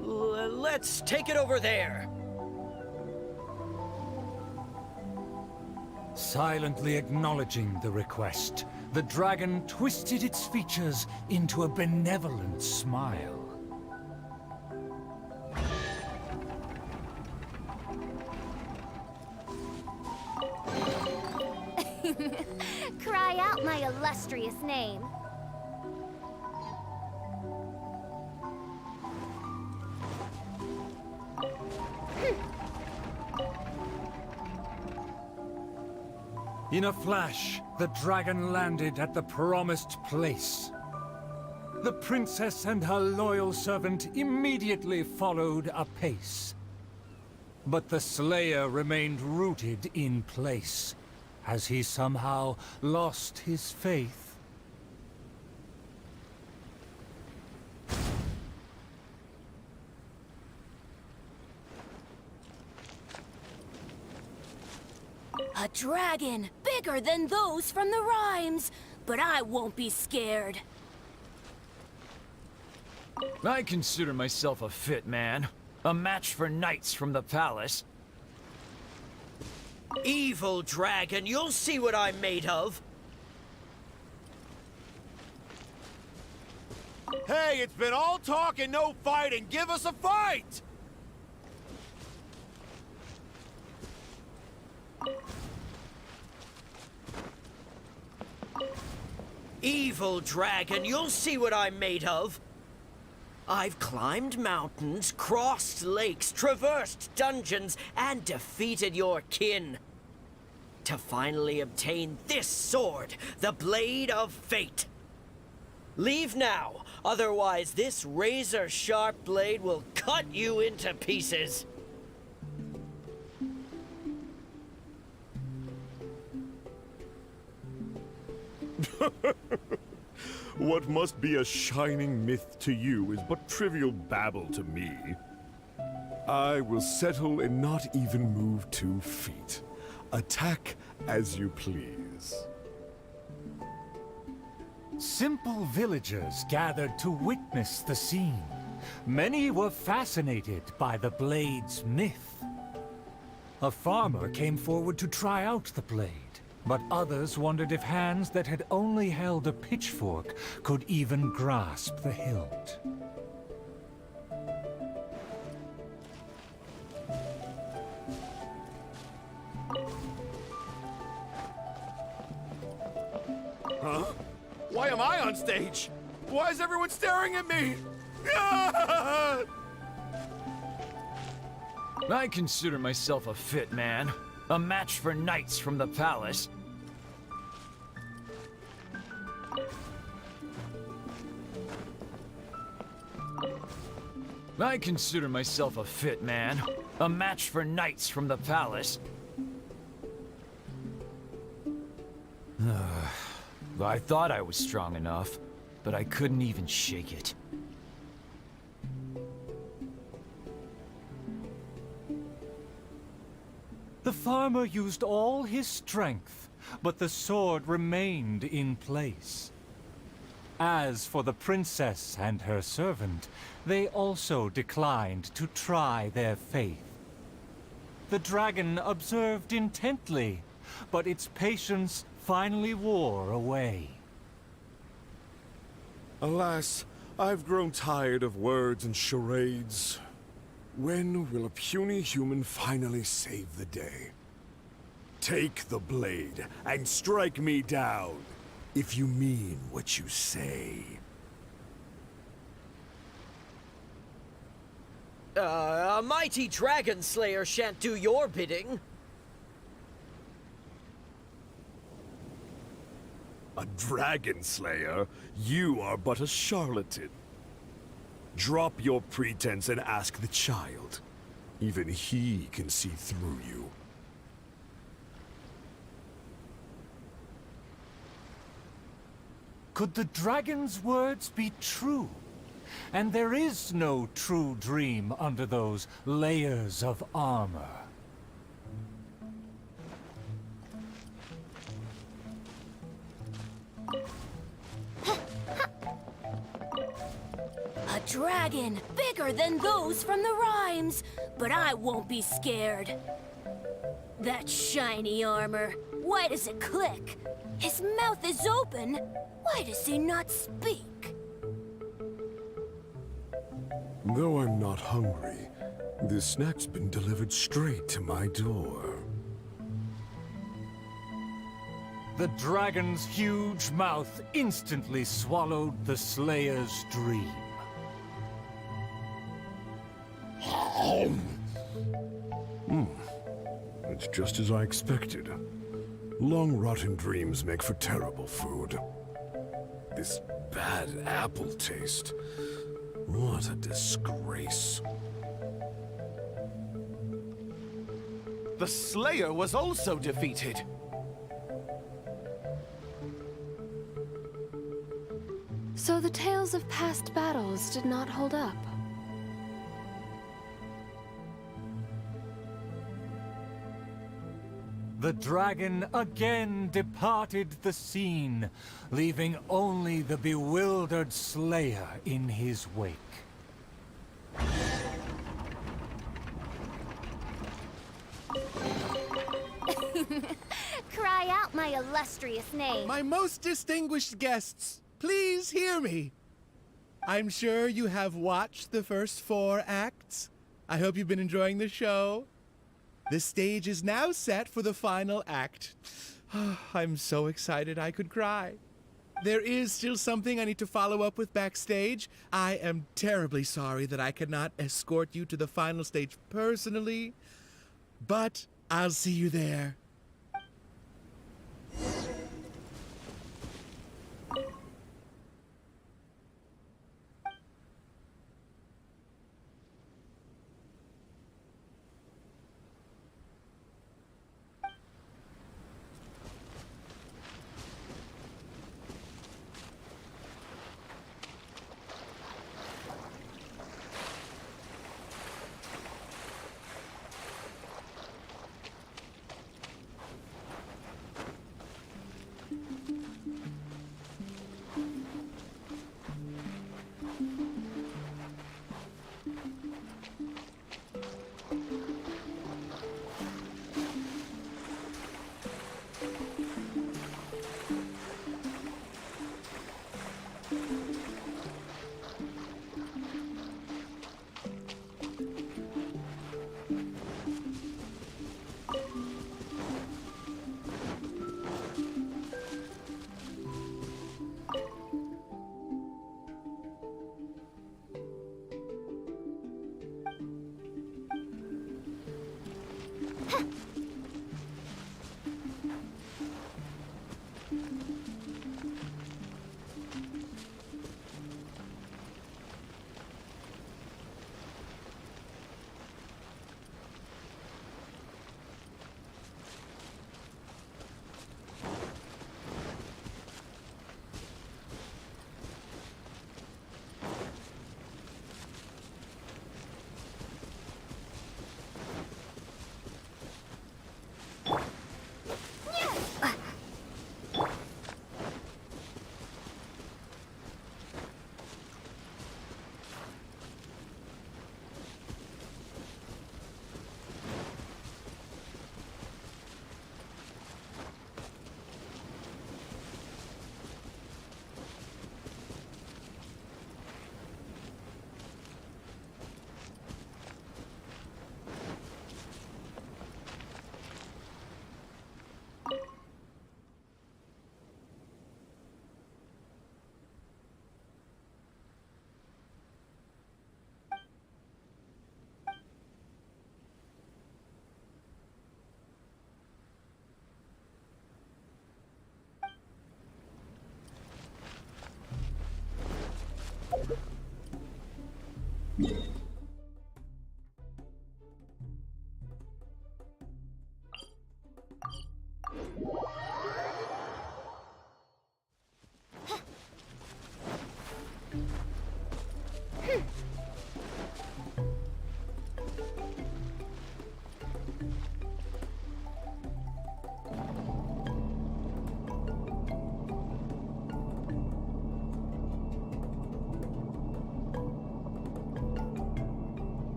Let's take it over there. Silently acknowledging the request, the dragon twisted its features into a benevolent smile. Cry out my illustrious name. In a flash, the dragon landed at the promised place. The princess and her loyal servant immediately followed apace. But the slayer remained rooted in place, as he somehow lost his faith. A dragon, bigger than those from the rhymes. But I won't be scared. I consider myself a fit man. A match for knights from the palace. Evil dragon, you'll see what I'm made of. Hey, it's been all talk and no fighting. Give us a fight! Evil dragon, you'll see what I'm made of. I've climbed mountains, crossed lakes, traversed dungeons, and defeated your kin. To finally obtain this sword, the Blade of Fate. Leave now, otherwise this razor-sharp blade will cut you into pieces. What must be a shining myth to you is but trivial babble to me. I will settle and not even move 2 feet. Attack as you please. Simple villagers gathered to witness the scene. Many were fascinated by the blade's myth. A farmer came forward to try out the blade, but others wondered if hands that had only held a pitchfork could even grasp the hilt. Huh? Why am I on stage? Why is everyone staring at me? I consider myself a fit man. A match for knights from the palace. I consider myself a fit man. A match for knights from the palace. I thought I was strong enough, but I couldn't even shake it. The farmer used all his strength, but the sword remained in place. As for the princess and her servant, they also declined to try their faith. The dragon observed intently, but its patience finally wore away. Alas, I've grown tired of words and charades. When will a puny human finally save the day? Take the blade and strike me down, if you mean what you say. A mighty dragon slayer shan't do your bidding. A dragon slayer? You are but a charlatan. Drop your pretense and ask the child. Even he can see through you. Could the dragon's words be true? And there is no true dream under those layers of armor. A dragon bigger than those from the rhymes, but I won't be scared. That shiny armor, why does it click? His mouth is open, why does he not speak? Though I'm not hungry, this snack's been delivered straight to my door. The dragon's huge mouth instantly swallowed the Slayer's dream. It's just as I expected. Long rotten dreams make for terrible food. This bad apple taste. What a disgrace. The Slayer was also defeated. So the tales of past battles did not hold up. The dragon again departed the scene, leaving only the bewildered Slayer in his wake. Cry out my illustrious name. My most distinguished guests, please hear me. I'm sure you have watched the first 4 acts. I hope you've been enjoying the show. The stage is now set for the final act. I'm so excited I could cry. There is still something I need to follow up with backstage. I am terribly sorry that I cannot escort you to the final stage personally, but I'll see you there.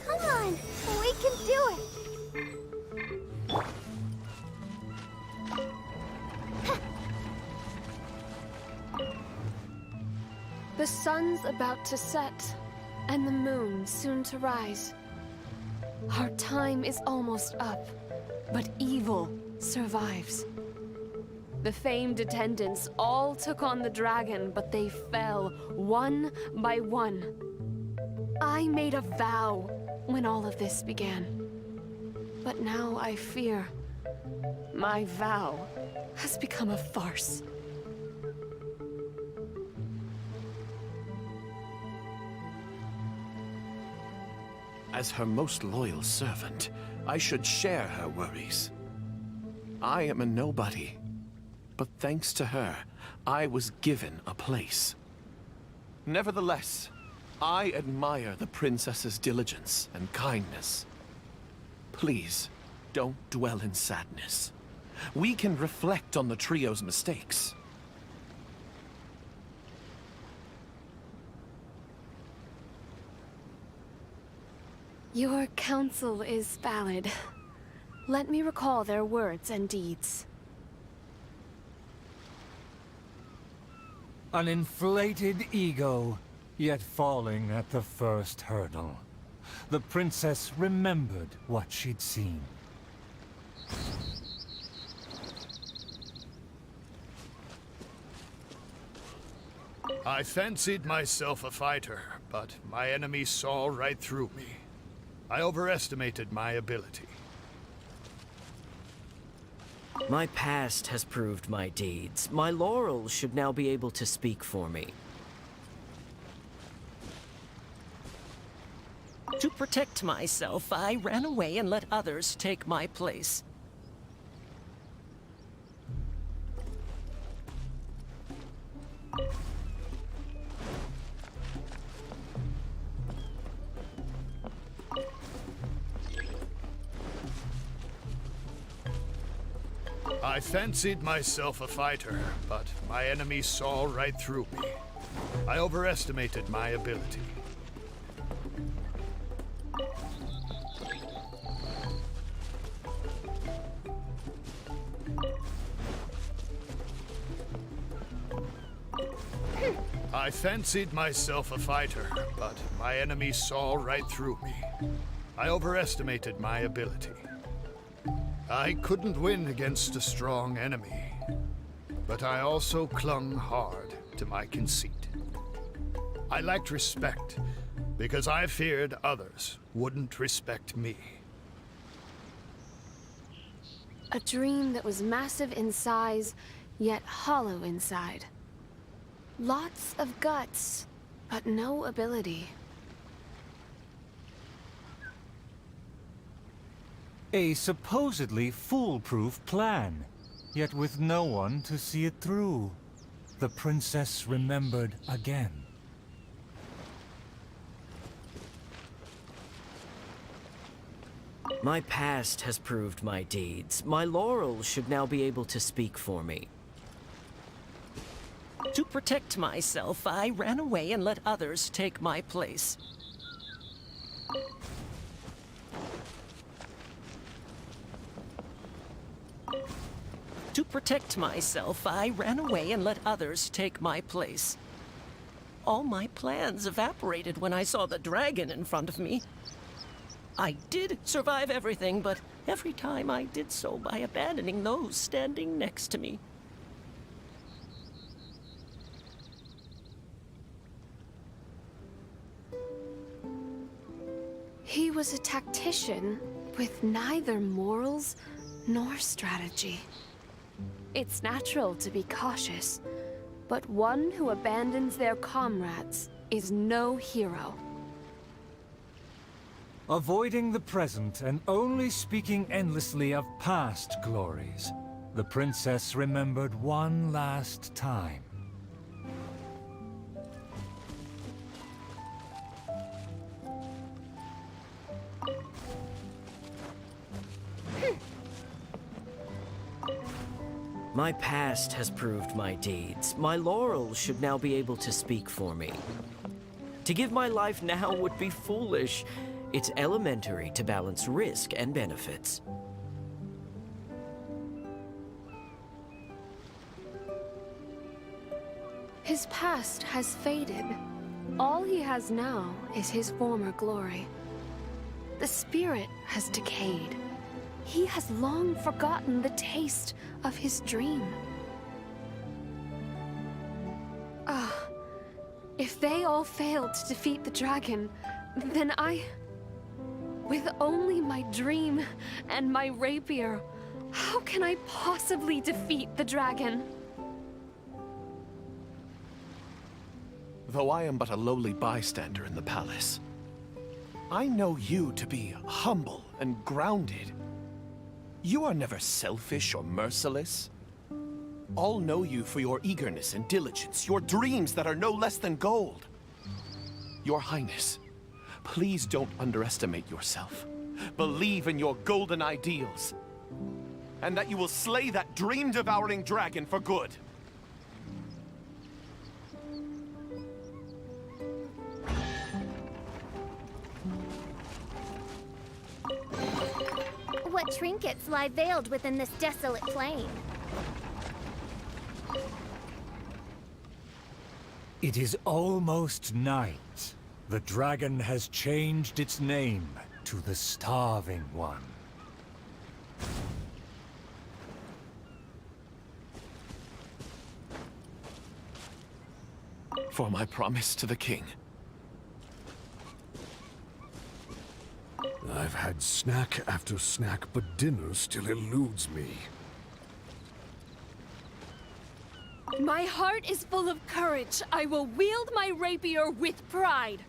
Come on, we can do it. The sun's about to set, and the moon soon to rise. Our time is almost up, but evil survives. The famed attendants all took on the dragon, but they fell one by one. I made a vow when all of this began. But now I fear my vow has become a farce. As her most loyal servant, I should share her worries. I am a nobody, but thanks to her, I was given a place. Nevertheless, I admire the princess's diligence and kindness. Please, don't dwell in sadness. We can reflect on the trio's mistakes. Your counsel is valid. Let me recall their words and deeds. An inflated ego, yet falling at the first hurdle. The princess remembered what she'd seen. I fancied myself a fighter, but my enemy saw right through me. I overestimated my ability. My past has proved my deeds. My laurels should now be able to speak for me. To protect myself, I ran away and let others take my place. I fancied myself a fighter, but my enemy saw right through me. I overestimated my ability. I fancied myself a fighter, but my enemy saw right through me. I overestimated my ability. I couldn't win against a strong enemy, but I also clung hard to my conceit. I lacked respect because I feared others wouldn't respect me. A dream that was massive in size, yet hollow inside. Lots of guts, but no ability. A supposedly foolproof plan, yet with no one to see it through. The princess remembered again. My past has proved my deeds. My laurels should now be able to speak for me. To protect myself, I ran away and let others take my place. To protect myself, I ran away and let others take my place. All my plans evaporated when I saw the dragon in front of me. I did survive everything, but every time I did so by abandoning those standing next to me. He was a tactician with neither morals nor strategy. It's natural to be cautious, but one who abandons their comrades is no hero. Avoiding the present and only speaking endlessly of past glories, the princess remembered one last time. My past has proved my deeds. My laurels should now be able to speak for me. To give my life now would be foolish. It's elementary to balance risk and benefits. His past has faded. All he has now is his former glory. The spirit has decayed. He has long forgotten the taste of his dream. If they all failed to defeat the dragon, then with only my dream and my rapier, how can I possibly defeat the dragon? Though I am but a lowly bystander in the palace, I know you to be humble and grounded. You are never selfish or merciless. All know you for your eagerness and diligence, your dreams that are no less than gold. Your Highness, please don't underestimate yourself. Believe in your golden ideals, and that you will slay that dream-devouring dragon for good. What trinkets lie veiled within this desolate plain? It is almost night. The dragon has changed its name to the Starving One. For my promise to the king. I've had snack after snack, but dinner still eludes me. My heart is full of courage. I will wield my rapier with pride.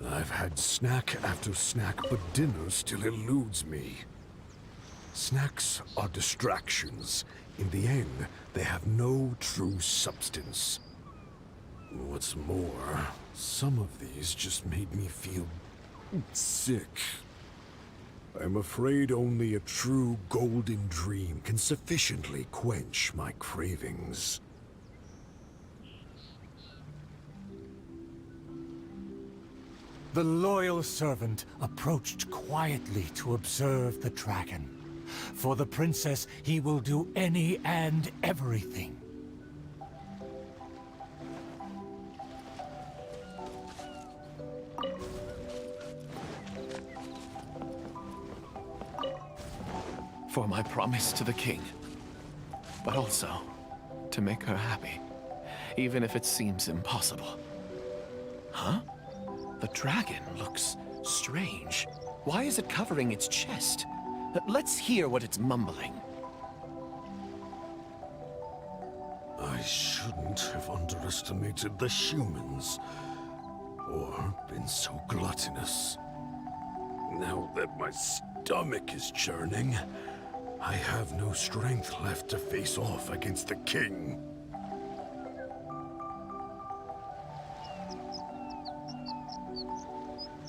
I've had snack after snack, but dinner still eludes me. Snacks are distractions. In the end, they have no true substance. What's more, some of these just made me feel sick. I'm afraid only a true golden dream can sufficiently quench my cravings. The loyal servant approached quietly to observe the dragon. For the princess, he will do any and everything. For my promise to the king, but also to make her happy, even if it seems impossible. Huh? The dragon looks strange. Why is it covering its chest? Let's hear what it's mumbling. I shouldn't have underestimated the humans, or been so gluttonous. Now that my stomach is churning, I have no strength left to face off against the king.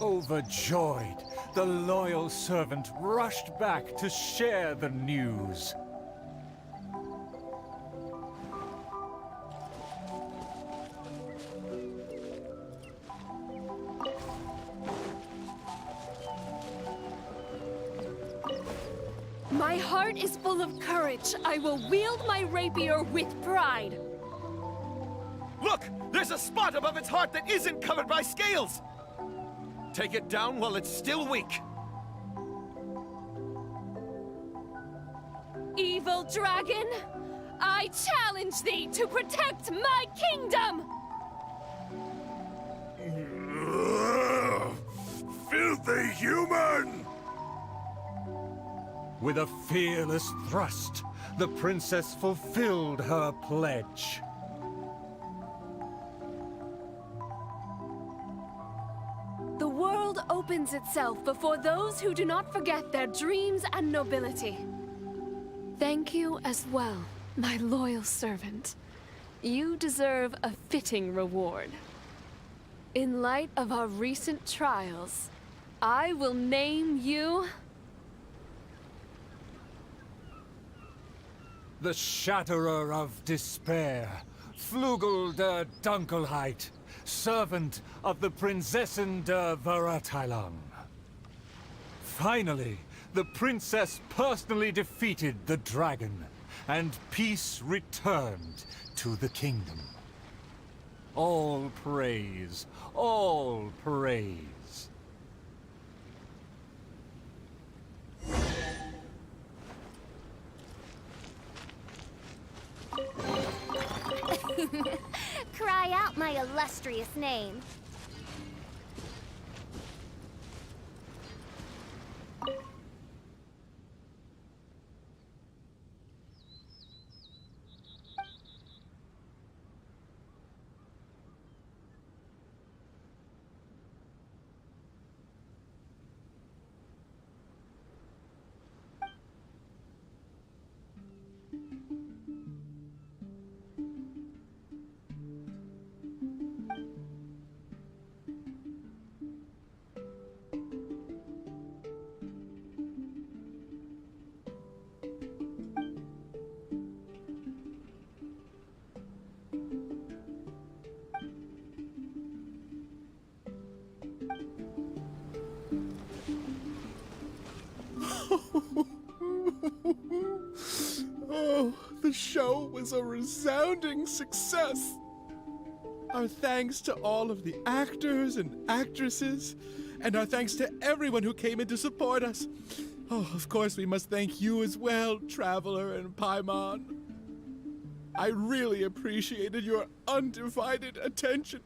Overjoyed, the loyal servant rushed back to share the news. My heart is full of courage. I will wield my rapier with pride. Look! There's a spot above its heart that isn't covered by scales! Take it down while it's still weak. Evil dragon, I challenge thee to protect my kingdom! Filthy human! With a fearless thrust, the princess fulfilled her pledge. The world opens itself before those who do not forget their dreams and nobility. Thank you as well, my loyal servant. You deserve a fitting reward. In light of our recent trials, I will name you... The Shatterer of Despair, Flugel der Dunkelheit, servant of the Prinzessin der Verurteilung. Finally, the princess personally defeated the dragon, and peace returned to the kingdom. All praise, all praise. Cry out my illustrious name. Oh, the show was a resounding success. Our thanks to all of the actors and actresses, and our thanks to everyone who came in to support us. Oh, of course, we must thank you as well, Traveler and Paimon. I really appreciated your undivided attention.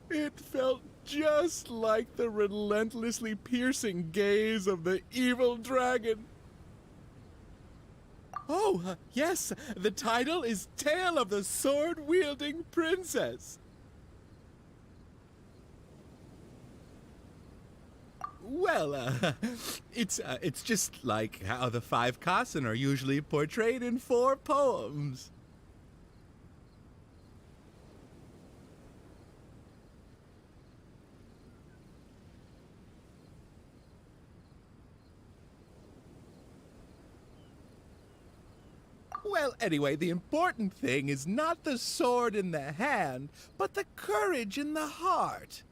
It felt just like the relentlessly piercing gaze of the evil dragon. Oh, yes, the title is Tale of the Sword-Wielding Princess. Well, it's just like how the 5 Kassen are usually portrayed in 4 poems. Well, anyway, the important thing is not the sword in the hand, but the courage in the heart.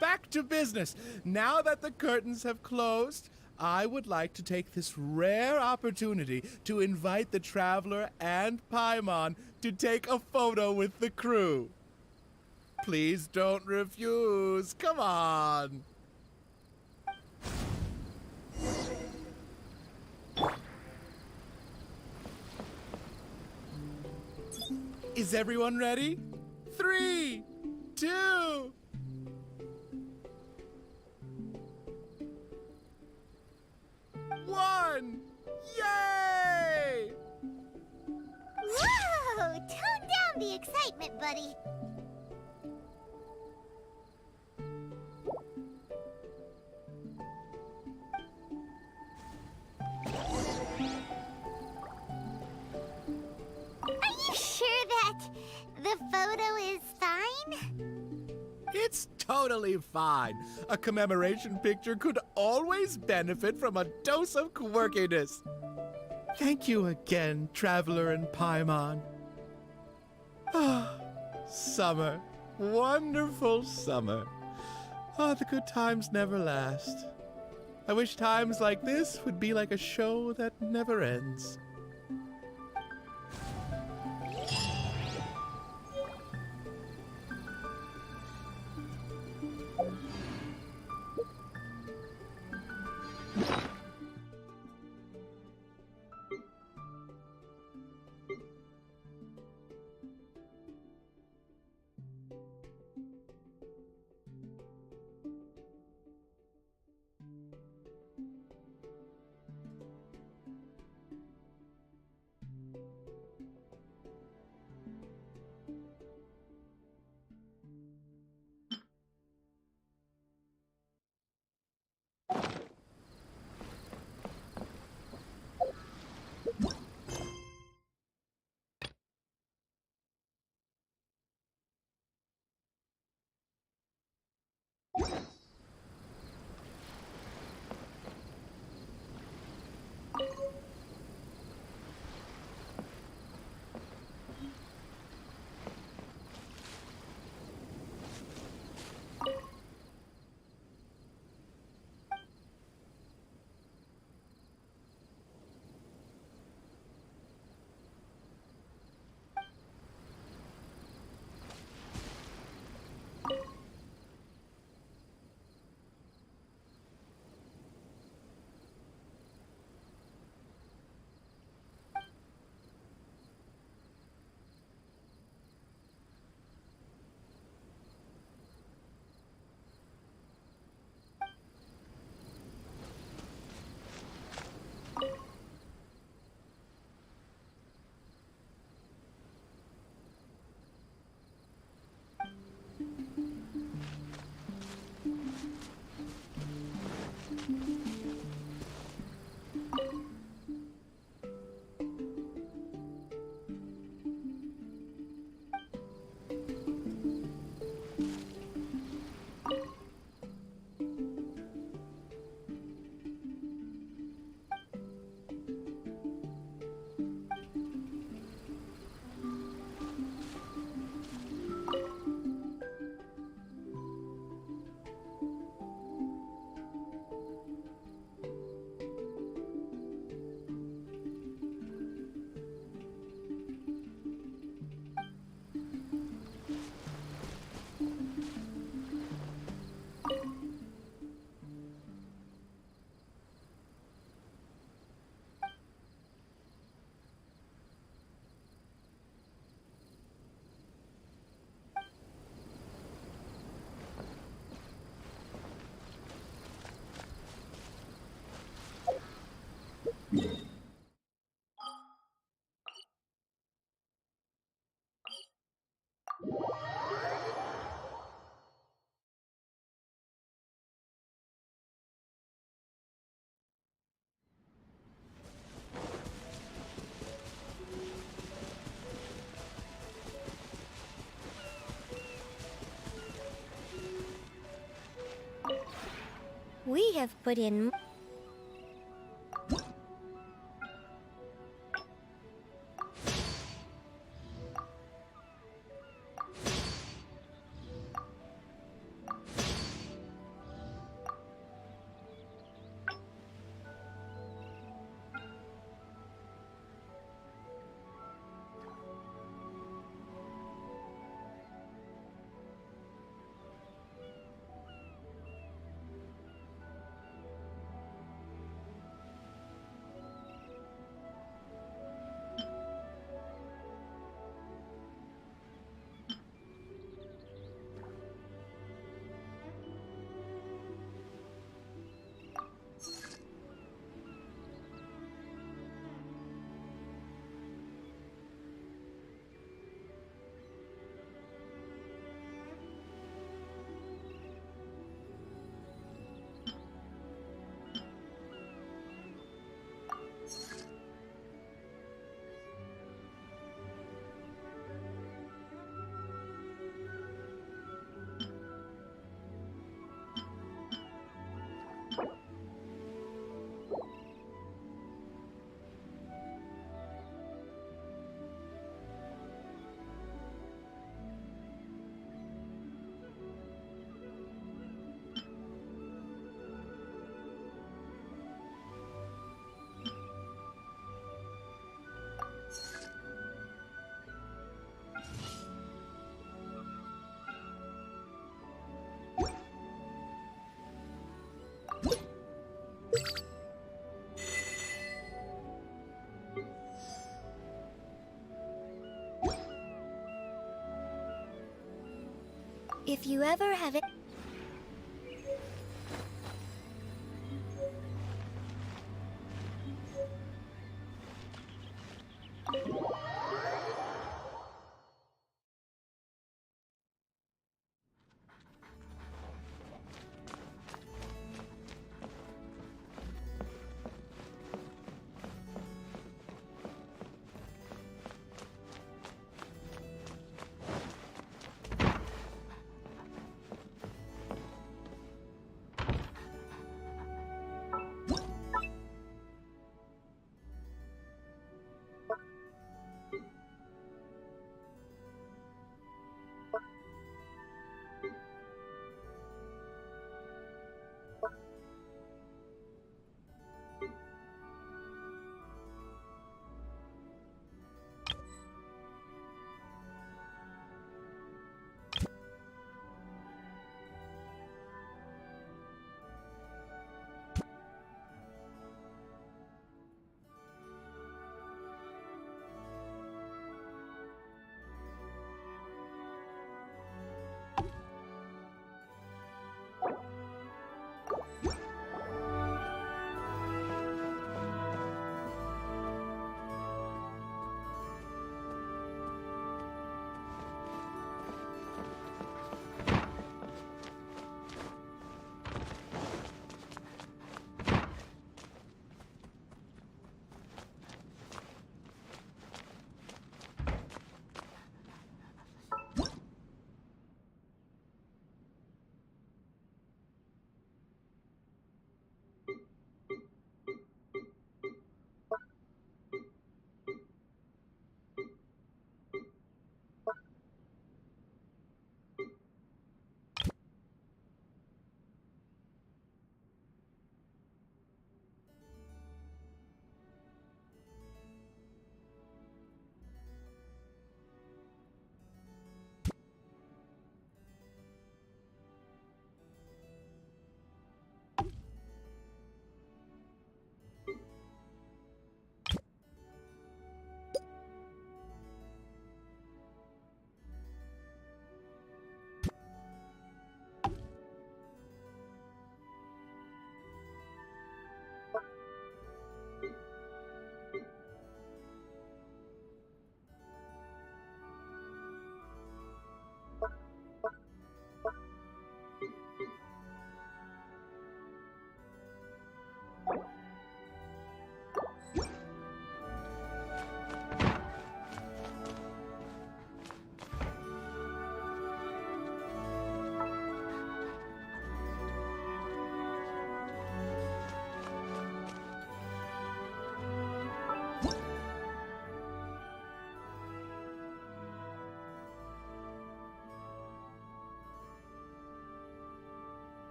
Back to business. Now that the curtains have closed, I would like to take this rare opportunity to invite the Traveler and Paimon to take a photo with the crew. Please don't refuse. Come on. Is everyone ready? 3, 2. One! Yay! Whoa! Tone down the excitement, buddy. Are you sure that the photo is fine? It's totally fine. A commemoration picture could always benefit from a dose of quirkiness. Thank you again, Traveler and Paimon. Ah, summer. Wonderful summer. Oh, the good times never last. I wish times like this would be like a show that never ends. We have put in... If you ever have it.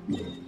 What?